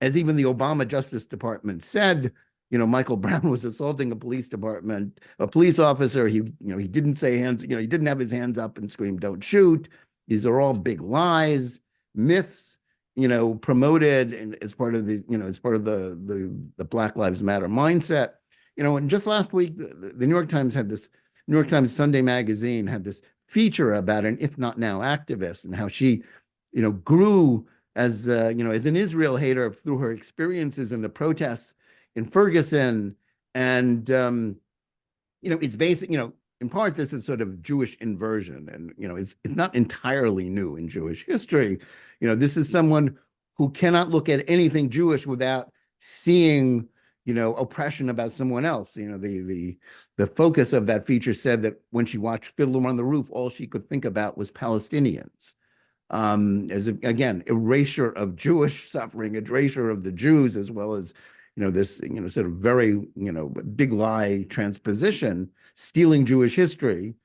as even the Obama Justice Department said, Michael Brown was assaulting a police officer. He didn't say hands, he didn't have his hands up and scream, "Don't shoot." These are all big lies, myths, promoted as part of the Black Lives Matter mindset. And just last week, the New York Times Sunday Magazine had this feature about an "if not now" activist and how she, grew as an Israel hater through her experiences in the protests in Ferguson. And it's basic, in part, this is sort of Jewish inversion, and it's not entirely new in Jewish history. This is someone who cannot look at anything Jewish without seeing, oppression about someone else. The focus of that feature said that when she watched Fiddler on the Roof, all she could think about was Palestinians. As again, erasure of Jewish suffering, erasure of the Jews, as well as this sort of very big lie transposition, stealing Jewish history.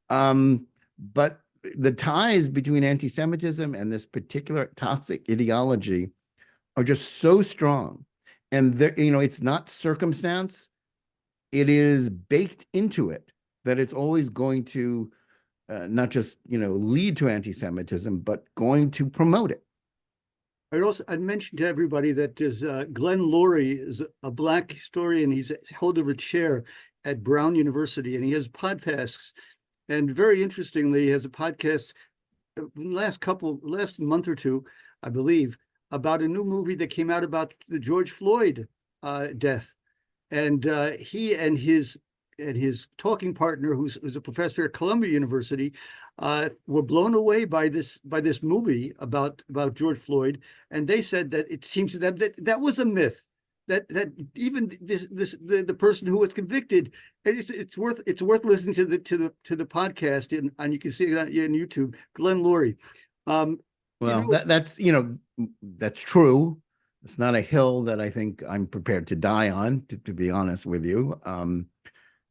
But the ties between anti-Semitism and this particular toxic ideology are just so strong, and it's not circumstance; it is baked into it that it's always going to not just lead to anti-Semitism, but going to promote it. I'd mentioned to everybody that there's Glenn Laurie is a Black historian. He's held of a chair at Brown University, and he has podcasts. And very interestingly, he has a podcast last month or two, I believe, about a new movie that came out about the George Floyd death. And he and his talking partner, who's a professor at Columbia University, were blown away by this movie about George Floyd, and they said that it seems to them that was a myth. That even the person who was convicted, it's worth listening to the podcast, and you can see it on YouTube. Glenn Laurie. That's true. It's not a hill that I think I'm prepared to die on, to be honest with you.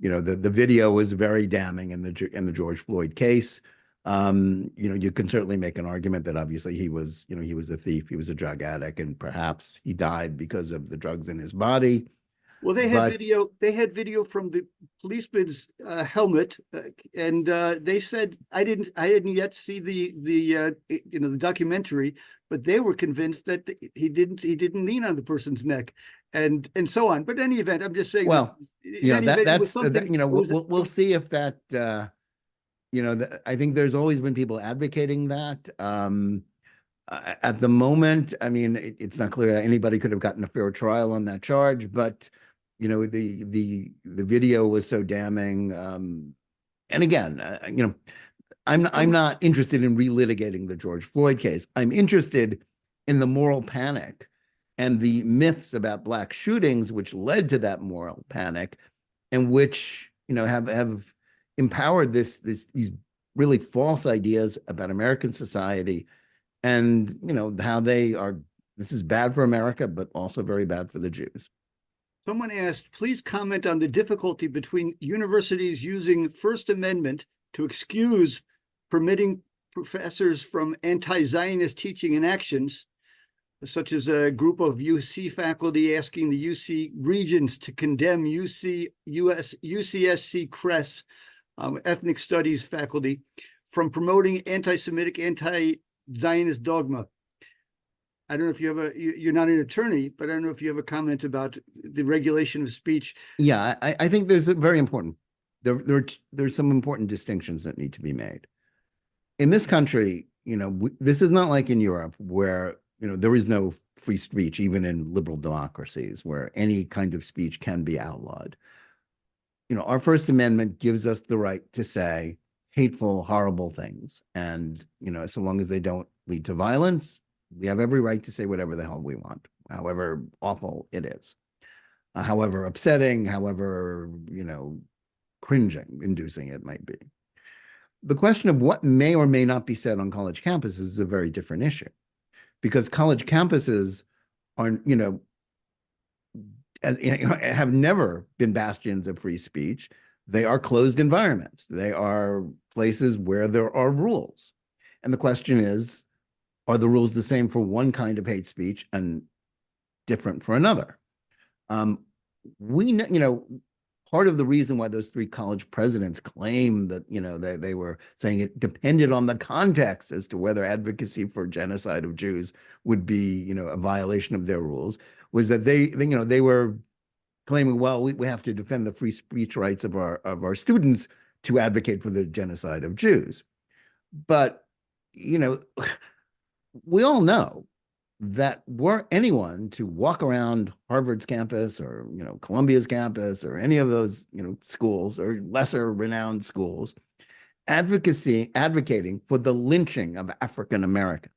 The video was very damning in the George Floyd case. You can certainly make an argument that obviously he was a thief, he was a drug addict, and perhaps he died because of the drugs in his body. Well, they had video. They had video from the policeman's helmet, and they said I didn't yet see the documentary, but they were convinced that he didn't lean on the person's neck, and so on. But in any event, I'm just saying. Well, we'll see if that. I think there's always been people advocating that. At the moment, I mean, it's not clear that anybody could have gotten a fair trial on that charge, but the video was so damning. And again, I'm not interested in relitigating the George Floyd case. I'm interested in the moral panic and the myths about Black shootings, which led to that moral panic, and which have empowered these really false ideas about American society and, how this is bad for America, but also very bad for the Jews. Someone asked, please comment on the difficulty between universities using First Amendment to excuse permitting professors from anti-Zionist teaching and actions, such as a group of UC faculty asking the UC regents to condemn UCSC Crest ethnic studies faculty from promoting anti-Semitic, anti-Zionist dogma. I don't know if you have you're not an attorney, but I don't know if you have a comment about the regulation of speech. Yeah, I think there's a very important, there's some important distinctions that need to be made. In this country, this is not like in Europe where, there is no free speech, even in liberal democracies where any kind of speech can be outlawed. Our First Amendment gives us the right to say hateful, horrible things. And, so long as they don't lead to violence, we have every right to say whatever the hell we want, however awful it is, however upsetting, however, cringing, inducing it might be. The question of what may or may not be said on college campuses is a very different issue, because college campuses are, have never been bastions of free speech. They are closed environments. They are places where there are rules. And the question is, are the rules the same for one kind of hate speech and different for another? We know, part of the reason why those three college presidents claimed that, they were saying it depended on the context as to whether advocacy for genocide of Jews would be, a violation of their rules, was that they were claiming, well, we have to defend the free speech rights of our students to advocate for the genocide of Jews. But, we all know that were anyone to walk around Harvard's campus or, Columbia's campus or any of those, schools or lesser renowned schools, advocating for the lynching of African Americans.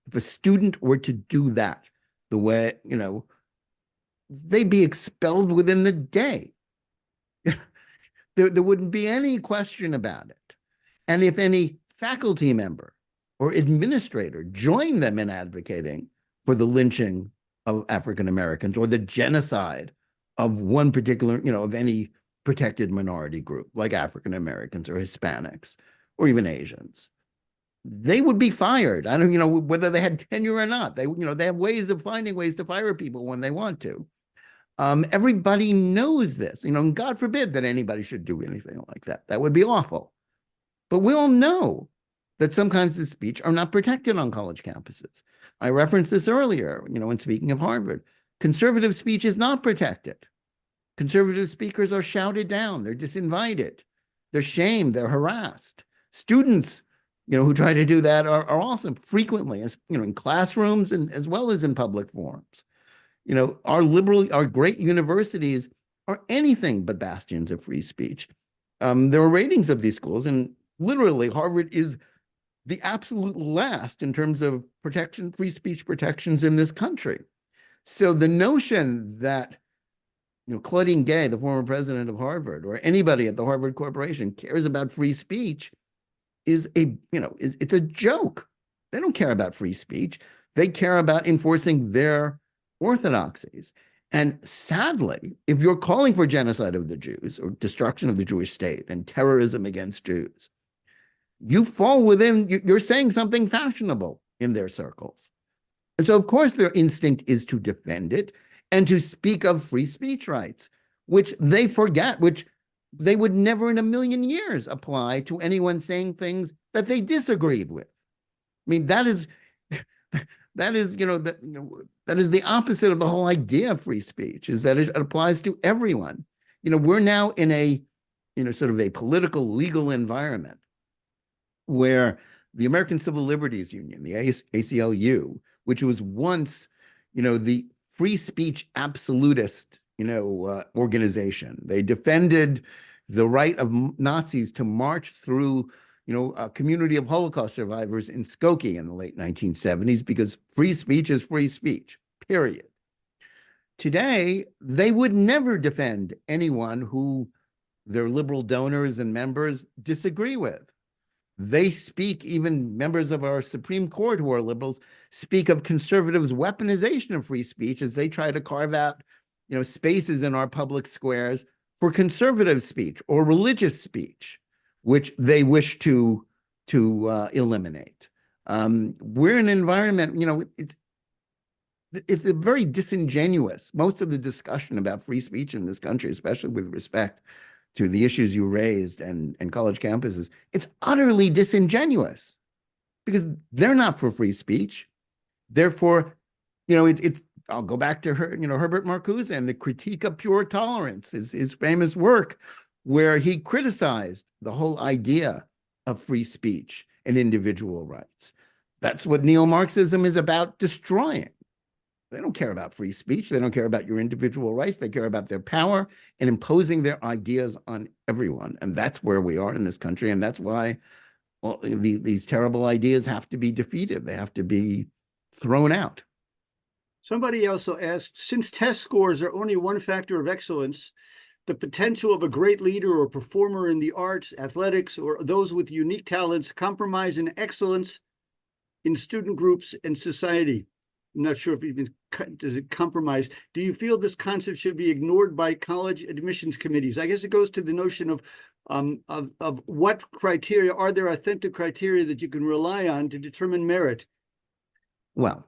If a student were to do that the way, they'd be expelled within the day. There wouldn't be any question about it. And if any faculty member or administrator join them in advocating for the lynching of African Americans or the genocide of one particular, of any protected minority group like African Americans or Hispanics or even Asians, they would be fired. I don't, whether they had tenure or not. They have ways of finding ways to fire people when they want to. Everybody knows this, and God forbid that anybody should do anything like that. That would be awful. But we all know that some kinds of speech are not protected on college campuses. I referenced this earlier, when speaking of Harvard. Conservative speech is not protected. Conservative speakers are shouted down. They're disinvited. They're shamed. They're harassed. Students, who try to do that are also frequently, in classrooms and as well as in public forums. Our great universities are anything but bastions of free speech. There are ratings of these schools, and literally Harvard is the absolute last in terms of free speech protections in this country. So the notion that, Claudine Gay, the former president of Harvard, or anybody at the Harvard Corporation cares about free speech it's a joke. They don't care about free speech. They care about enforcing their orthodoxies. And sadly, if you're calling for genocide of the Jews or destruction of the Jewish state and terrorism against Jews, you fall within, you're saying something fashionable in their circles. And so, of course, their instinct is to defend it and to speak of free speech rights, which they forget, which they would never in a million years apply to anyone saying things that they disagreed with. I mean, that is the opposite of the whole idea of free speech, is that it applies to everyone. We're now in a, sort of a political legal environment where the American Civil Liberties Union, the ACLU, which was once, the free speech absolutist, organization. They defended the right of Nazis to march through, a community of Holocaust survivors in Skokie in the late 1970s, because free speech is free speech, period. Today, they would never defend anyone who their liberal donors and members disagree with. They speak, even members of our Supreme Court who are liberals speak of conservatives' weaponization of free speech as they try to carve out, spaces in our public squares for conservative speech or religious speech, which they wish to eliminate. We're in an environment, it's a very disingenuous. Most of the discussion about free speech in this country, especially with respect to the issues you raised and college campuses, it's utterly disingenuous because they're not for free speech. Therefore, I'll go back to Herbert Marcuse and the Critique of Pure Tolerance, his famous work, where he criticized the whole idea of free speech and individual rights. That's what neo-Marxism is about destroying. They don't care about free speech. They don't care about your individual rights. They care about their power and imposing their ideas on everyone. And that's where we are in this country. And that's why these terrible ideas have to be defeated. They have to be thrown out. Somebody also asked, since test scores are only one factor of excellence, the potential of a great leader or performer in the arts, athletics, or those with unique talents compromise in excellence in student groups and society. I'm not sure if even does it compromise. Do you feel this concept should be ignored by college admissions committees? I guess it goes to the notion of what criteria, are there authentic criteria that you can rely on to determine merit? Well,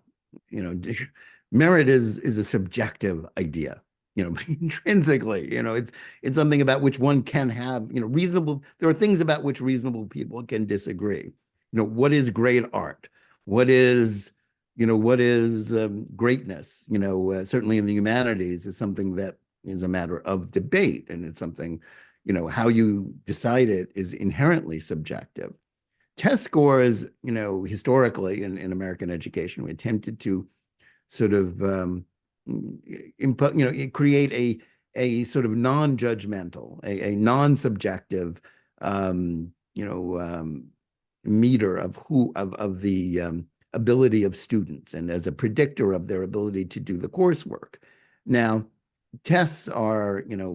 merit is a subjective idea. Intrinsically, it's something about which one can have, reasonable. There are things about which reasonable people can disagree. What is great art? What is greatness? Certainly in the humanities is something that is a matter of debate, and it's something, how you decide it is inherently subjective. Test scores, historically in American education, we attempted to sort of create a sort of non-judgmental, a non-subjective, meter of the ability of students and as a predictor of their ability to do the coursework. Now, tests are, they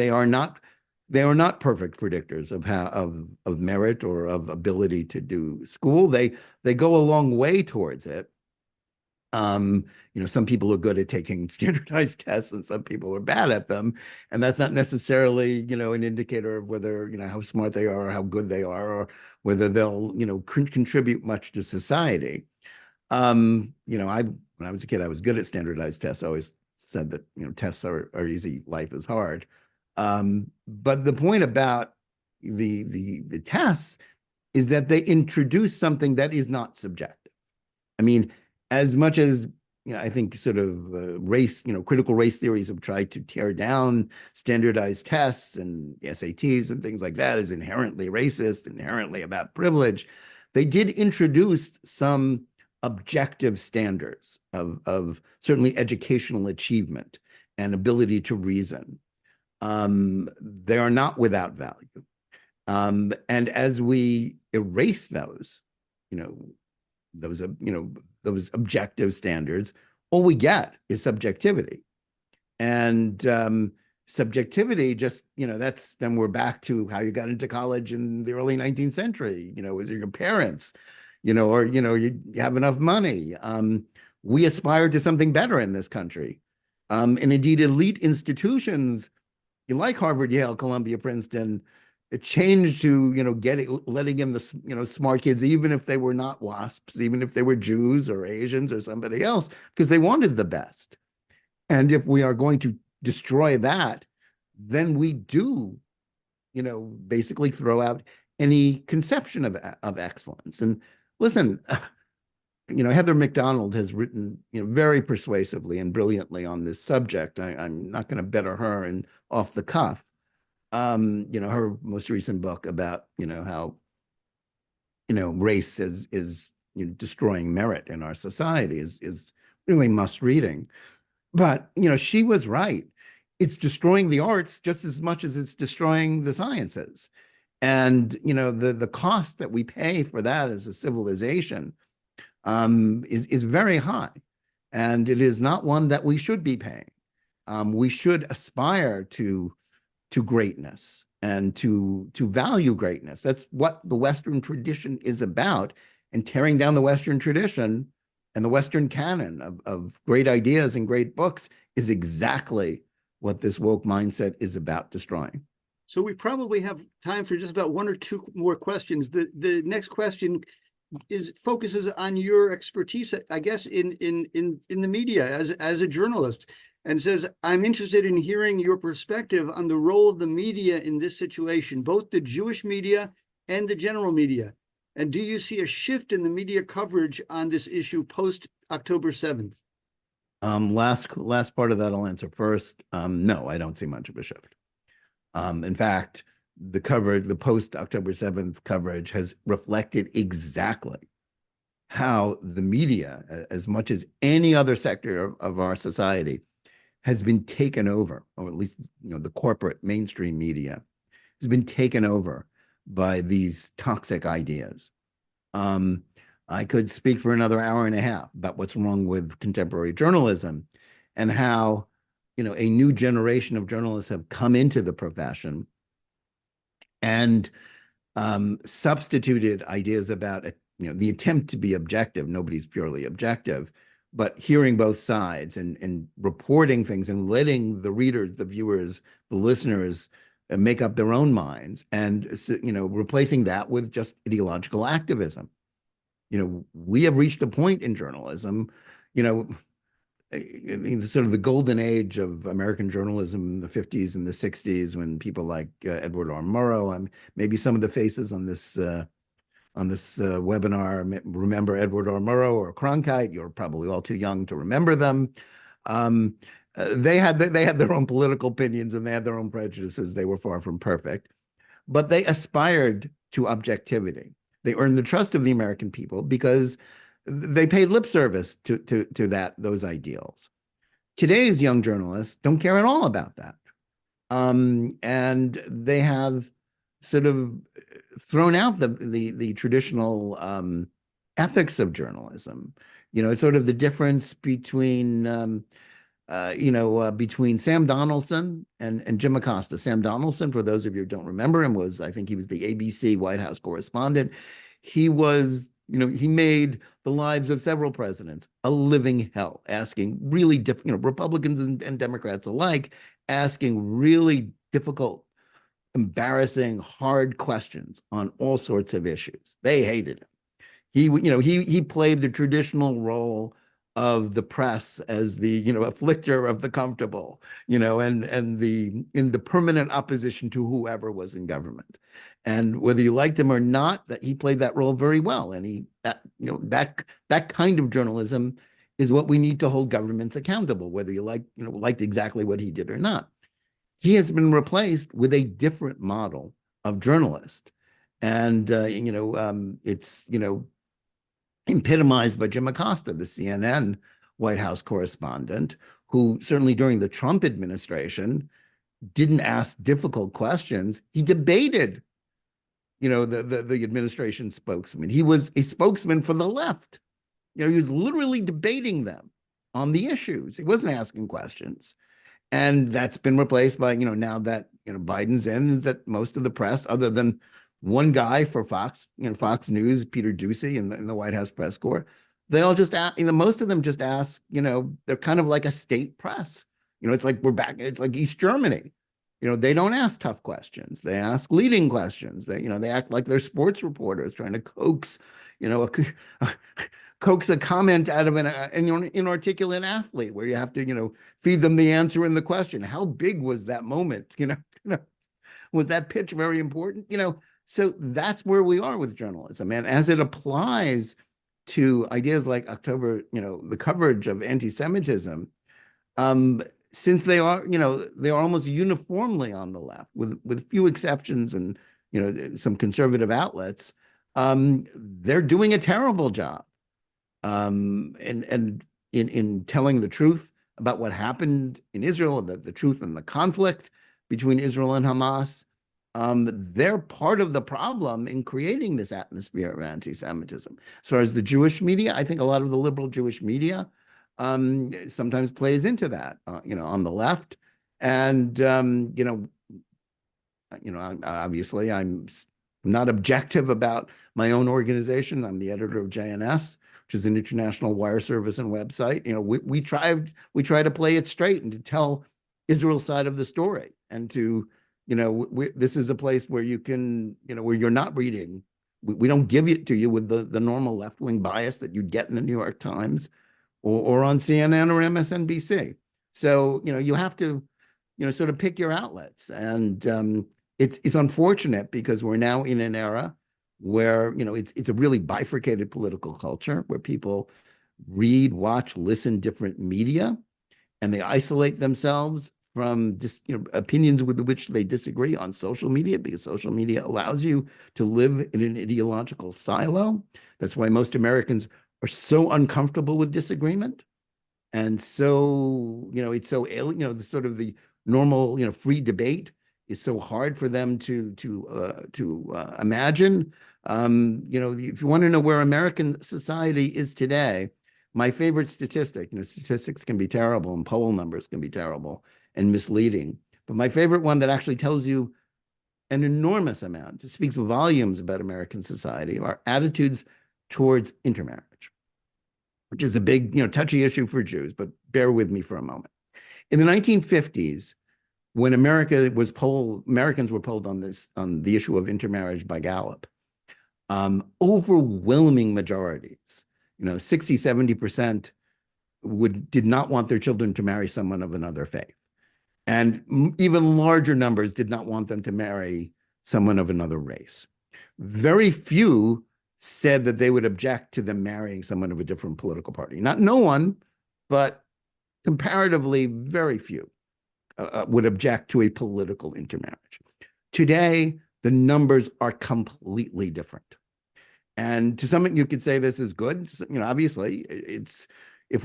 are not perfect predictors of of merit or of ability to do school. They go a long way towards it. Some people are good at taking standardized tests and some people are bad at them. And that's not necessarily, an indicator of whether, how smart they are or how good they are or whether they'll, contribute much to society. When I was a kid, I was good at standardized tests. I always said that, tests are easy, life is hard. But the point about the tests is that they introduce something that is not subjective. I mean, as much as, I think sort of race, critical race theories have tried to tear down standardized tests and SATs and things like that as inherently racist, inherently about privilege, they did introduce some objective standards of certainly educational achievement and ability to reason. They are not without value. And as we erase those, those objective standards, all we get is subjectivity. And subjectivity just, then we're back to how you got into college in the early 19th century, with your parents, or, you have enough money. We aspire to something better in this country. And indeed, elite institutions like Harvard, Yale, Columbia, Princeton, it changed to, letting in the, smart kids, even if they were not WASPs, even if they were Jews or Asians or somebody else, because they wanted the best. And if we are going to destroy that, then we do, basically throw out any conception of excellence. And listen, Heather McDonald has written, very persuasively and brilliantly on this subject. I'm not going to better her and off the cuff. Her most recent book about, how, race is destroying merit in our society is really must reading. But, she was right. It's destroying the arts just as much as it's destroying the sciences. And, the cost that we pay for that as a civilization is very high. And it is not one that we should be paying. We should aspire to greatness. and to value greatness. That's what the Western tradition is about. And tearing down the Western tradition and the Western canon of great ideas and great books is exactly what this woke mindset is about destroying. So we probably have time for just about one or two more questions. The next question focuses on your expertise, I guess, in the media as a journalist, and says, I'm interested in hearing your perspective on the role of the media in this situation, both the Jewish media and the general media. And do you see a shift in the media coverage on this issue post October 7th? Last part of that I'll answer first. No, I don't see much of a shift. In fact, the post October 7th coverage has reflected exactly how the media, as much as any other sector of our society, has been taken over, or at least the corporate mainstream media has been taken over by these toxic ideas. I could speak for another hour and a half about what's wrong with contemporary journalism and how a new generation of journalists have come into the profession and substituted ideas about the attempt to be objective. Nobody's purely objective, but hearing both sides and reporting things and letting the readers, the viewers, the listeners make up their own minds, and replacing that with just ideological activism. We have reached a point in journalism, in sort of the golden age of American journalism in the 50s and the 60s, when people like Edward R. Murrow, maybe some of the faces on this webinar remember Edward R. Murrow or Cronkite. You're probably all too young to remember them. They had their own political opinions and they had their own prejudices. They were far from perfect, but they aspired to objectivity. They earned the trust of the American people because they paid lip service to those ideals. Today's young journalists don't care at all about that. And they have sort of thrown out the traditional ethics of journalism. It's sort of the difference between between Sam Donaldson and Jim Acosta. Sam Donaldson, for those of you who don't remember him, I think he was the ABC White House correspondent. He was, he made the lives of several presidents a living hell, asking really different, Republicans and Democrats alike, asking really difficult, embarrassing, hard questions on all sorts of issues. They hated him. He played the traditional role of the press as the afflictor of the comfortable, and in the permanent opposition to whoever was in government. And whether you liked him or not, that he played that role very well. And that kind of journalism is what we need to hold governments accountable, whether you liked exactly what he did or not. He has been replaced with a different model of journalist, and it's epitomized by Jim Acosta, the CNN White House correspondent, who certainly during the Trump administration didn't ask difficult questions. He debated, the administration spokesman. He was a spokesman for the left. He was literally debating them on the issues. He wasn't asking questions. And that's been replaced by, now that, Biden's in, is that most of the press, other than one guy for Fox, Fox News, Peter Doocy in the White House press corps, they all just ask, most of them just ask, they're kind of like a state press. It's like we're back, it's like East Germany. They don't ask tough questions. They ask leading questions. They act like they're sports reporters trying to coax, coax a comment out of an inarticulate athlete, where you have to, feed them the answer in the question. How big was that moment? Was that pitch very important? So that's where we are with journalism. And as it applies to ideas like October, the coverage of anti-Semitism, since they are almost uniformly on the left, with few exceptions and, some conservative outlets, they're doing a terrible job. And in telling the truth about what happened in Israel, the truth in the conflict between Israel and Hamas. They're part of the problem in creating this atmosphere of anti-Semitism. As far as the Jewish media, I think a lot of the liberal Jewish media sometimes plays into that, on the left. And, Obviously I'm not objective about my own organization. I'm the editor of JNS, which is an international wire service and website. We try to play it straight and to tell Israel's side of the story, and to, this is a place where you can, where you're not reading. We don't give it to you with the normal left-wing bias that you'd get in the New York Times or on CNN or MSNBC. So, you have to, sort of pick your outlets. And it's unfortunate because we're now in an era where, it's a really bifurcated political culture where people read, watch, listen different media, and they isolate themselves from opinions with which they disagree on social media, because social media allows you to live in an ideological silo. That's why most Americans are so uncomfortable with disagreement. And so, it's so, the sort of the normal, free debate is so hard for them to imagine. If you want to know where American society is today, my favorite statistic, statistics can be terrible and poll numbers can be terrible and misleading, but my favorite one that actually tells you an enormous amount, it speaks volumes about American society, are attitudes towards intermarriage, which is a big, touchy issue for Jews, but bear with me for a moment. In the 1950s, when Americans were polled on the issue of intermarriage by Gallup, overwhelming majorities, 60, 70% did not want their children to marry someone of another faith. And even larger numbers did not want them to marry someone of another race. Very few said that they would object to them marrying someone of a different political party. Not no one, but comparatively very few would object to a political intermarriage. Today, the numbers are completely different. And to some, you could say this is good. Obviously, if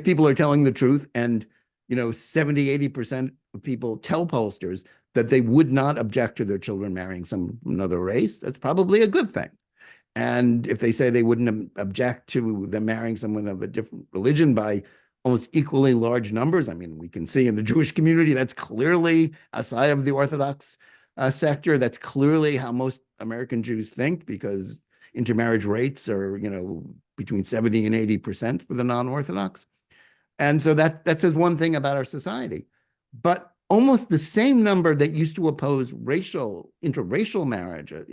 people are telling the truth, and 70, 80% of people tell pollsters that they would not object to their children marrying another race, that's probably a good thing. And if they say they wouldn't object to them marrying someone of a different religion by almost equally large numbers, we can see in the Jewish community, that's clearly, outside of the Orthodox sector, that's clearly how most American Jews think, because intermarriage rates are, between 70 and 80% for the non-Orthodox. And so that says one thing about our society. But almost the same number that used to oppose interracial marriage or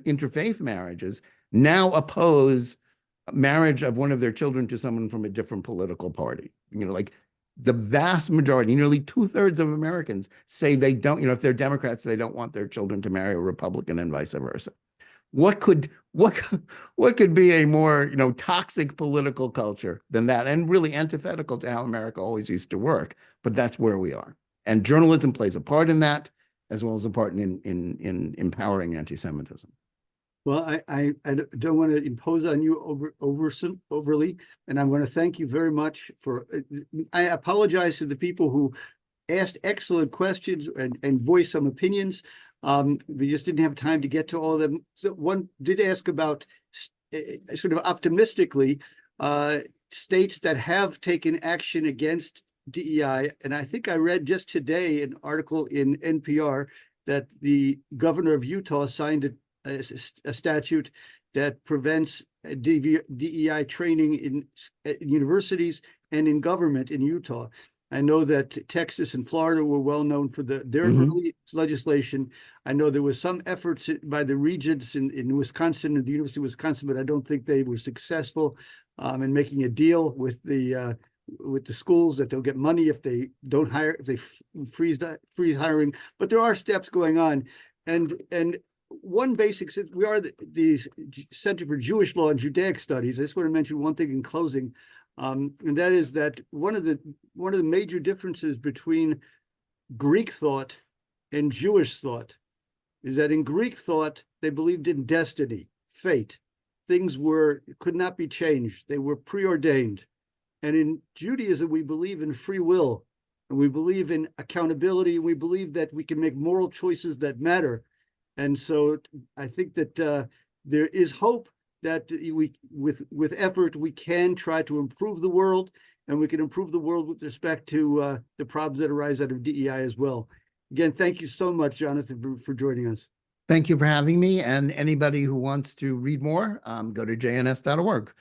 interfaith marriages now oppose marriage of one of their children to someone from a different political party. Like the vast majority, nearly 2/3 of Americans say they don't, if they're Democrats, they don't want their children to marry a Republican and vice versa. What could be a more, toxic political culture than that, and really antithetical to how America always used to work? But that's where we are. And journalism plays a part in that, as well as a part in empowering anti-Semitism. Well, I don't want to impose on you overly, and I want to thank you very much for. I apologize to the people who asked excellent questions and voiced some opinions. We just didn't have time to get to all of them. So one did ask about, sort of optimistically, states that have taken action against DEI. And I think I read just today an article in NPR that the governor of Utah signed a statute that prevents DEI training in universities and in government in Utah. I know that Texas and Florida were well known for their early legislation. I know there was some efforts by the regents in Wisconsin and the University of Wisconsin, but I don't think they were successful in making a deal with the schools that they'll get money if they don't hire, if they freeze hiring. But there are steps going on, and one basic, since we are the Center for Jewish Law and Judaic Studies, I just want to mention one thing in closing. And that is that one of the major differences between Greek thought and Jewish thought is that in Greek thought, they believed in destiny, fate. Things could not be changed. They were preordained. And in Judaism, we believe in free will, and we believe in accountability, and we believe that we can make moral choices that matter. And so I think that there is hope that with effort, we can try to improve the world. and we can improve the world with respect to the problems that arise out of DEI as well. Again, thank you so much, Jonathan, for joining us. Thank you for having me. And anybody who wants to read more, go to jns.org,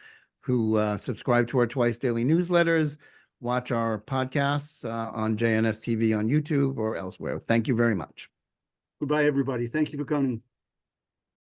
who subscribe to our twice daily newsletters, watch our podcasts on JNS TV on YouTube or elsewhere. Thank you very much. Goodbye, everybody. Thank you for coming.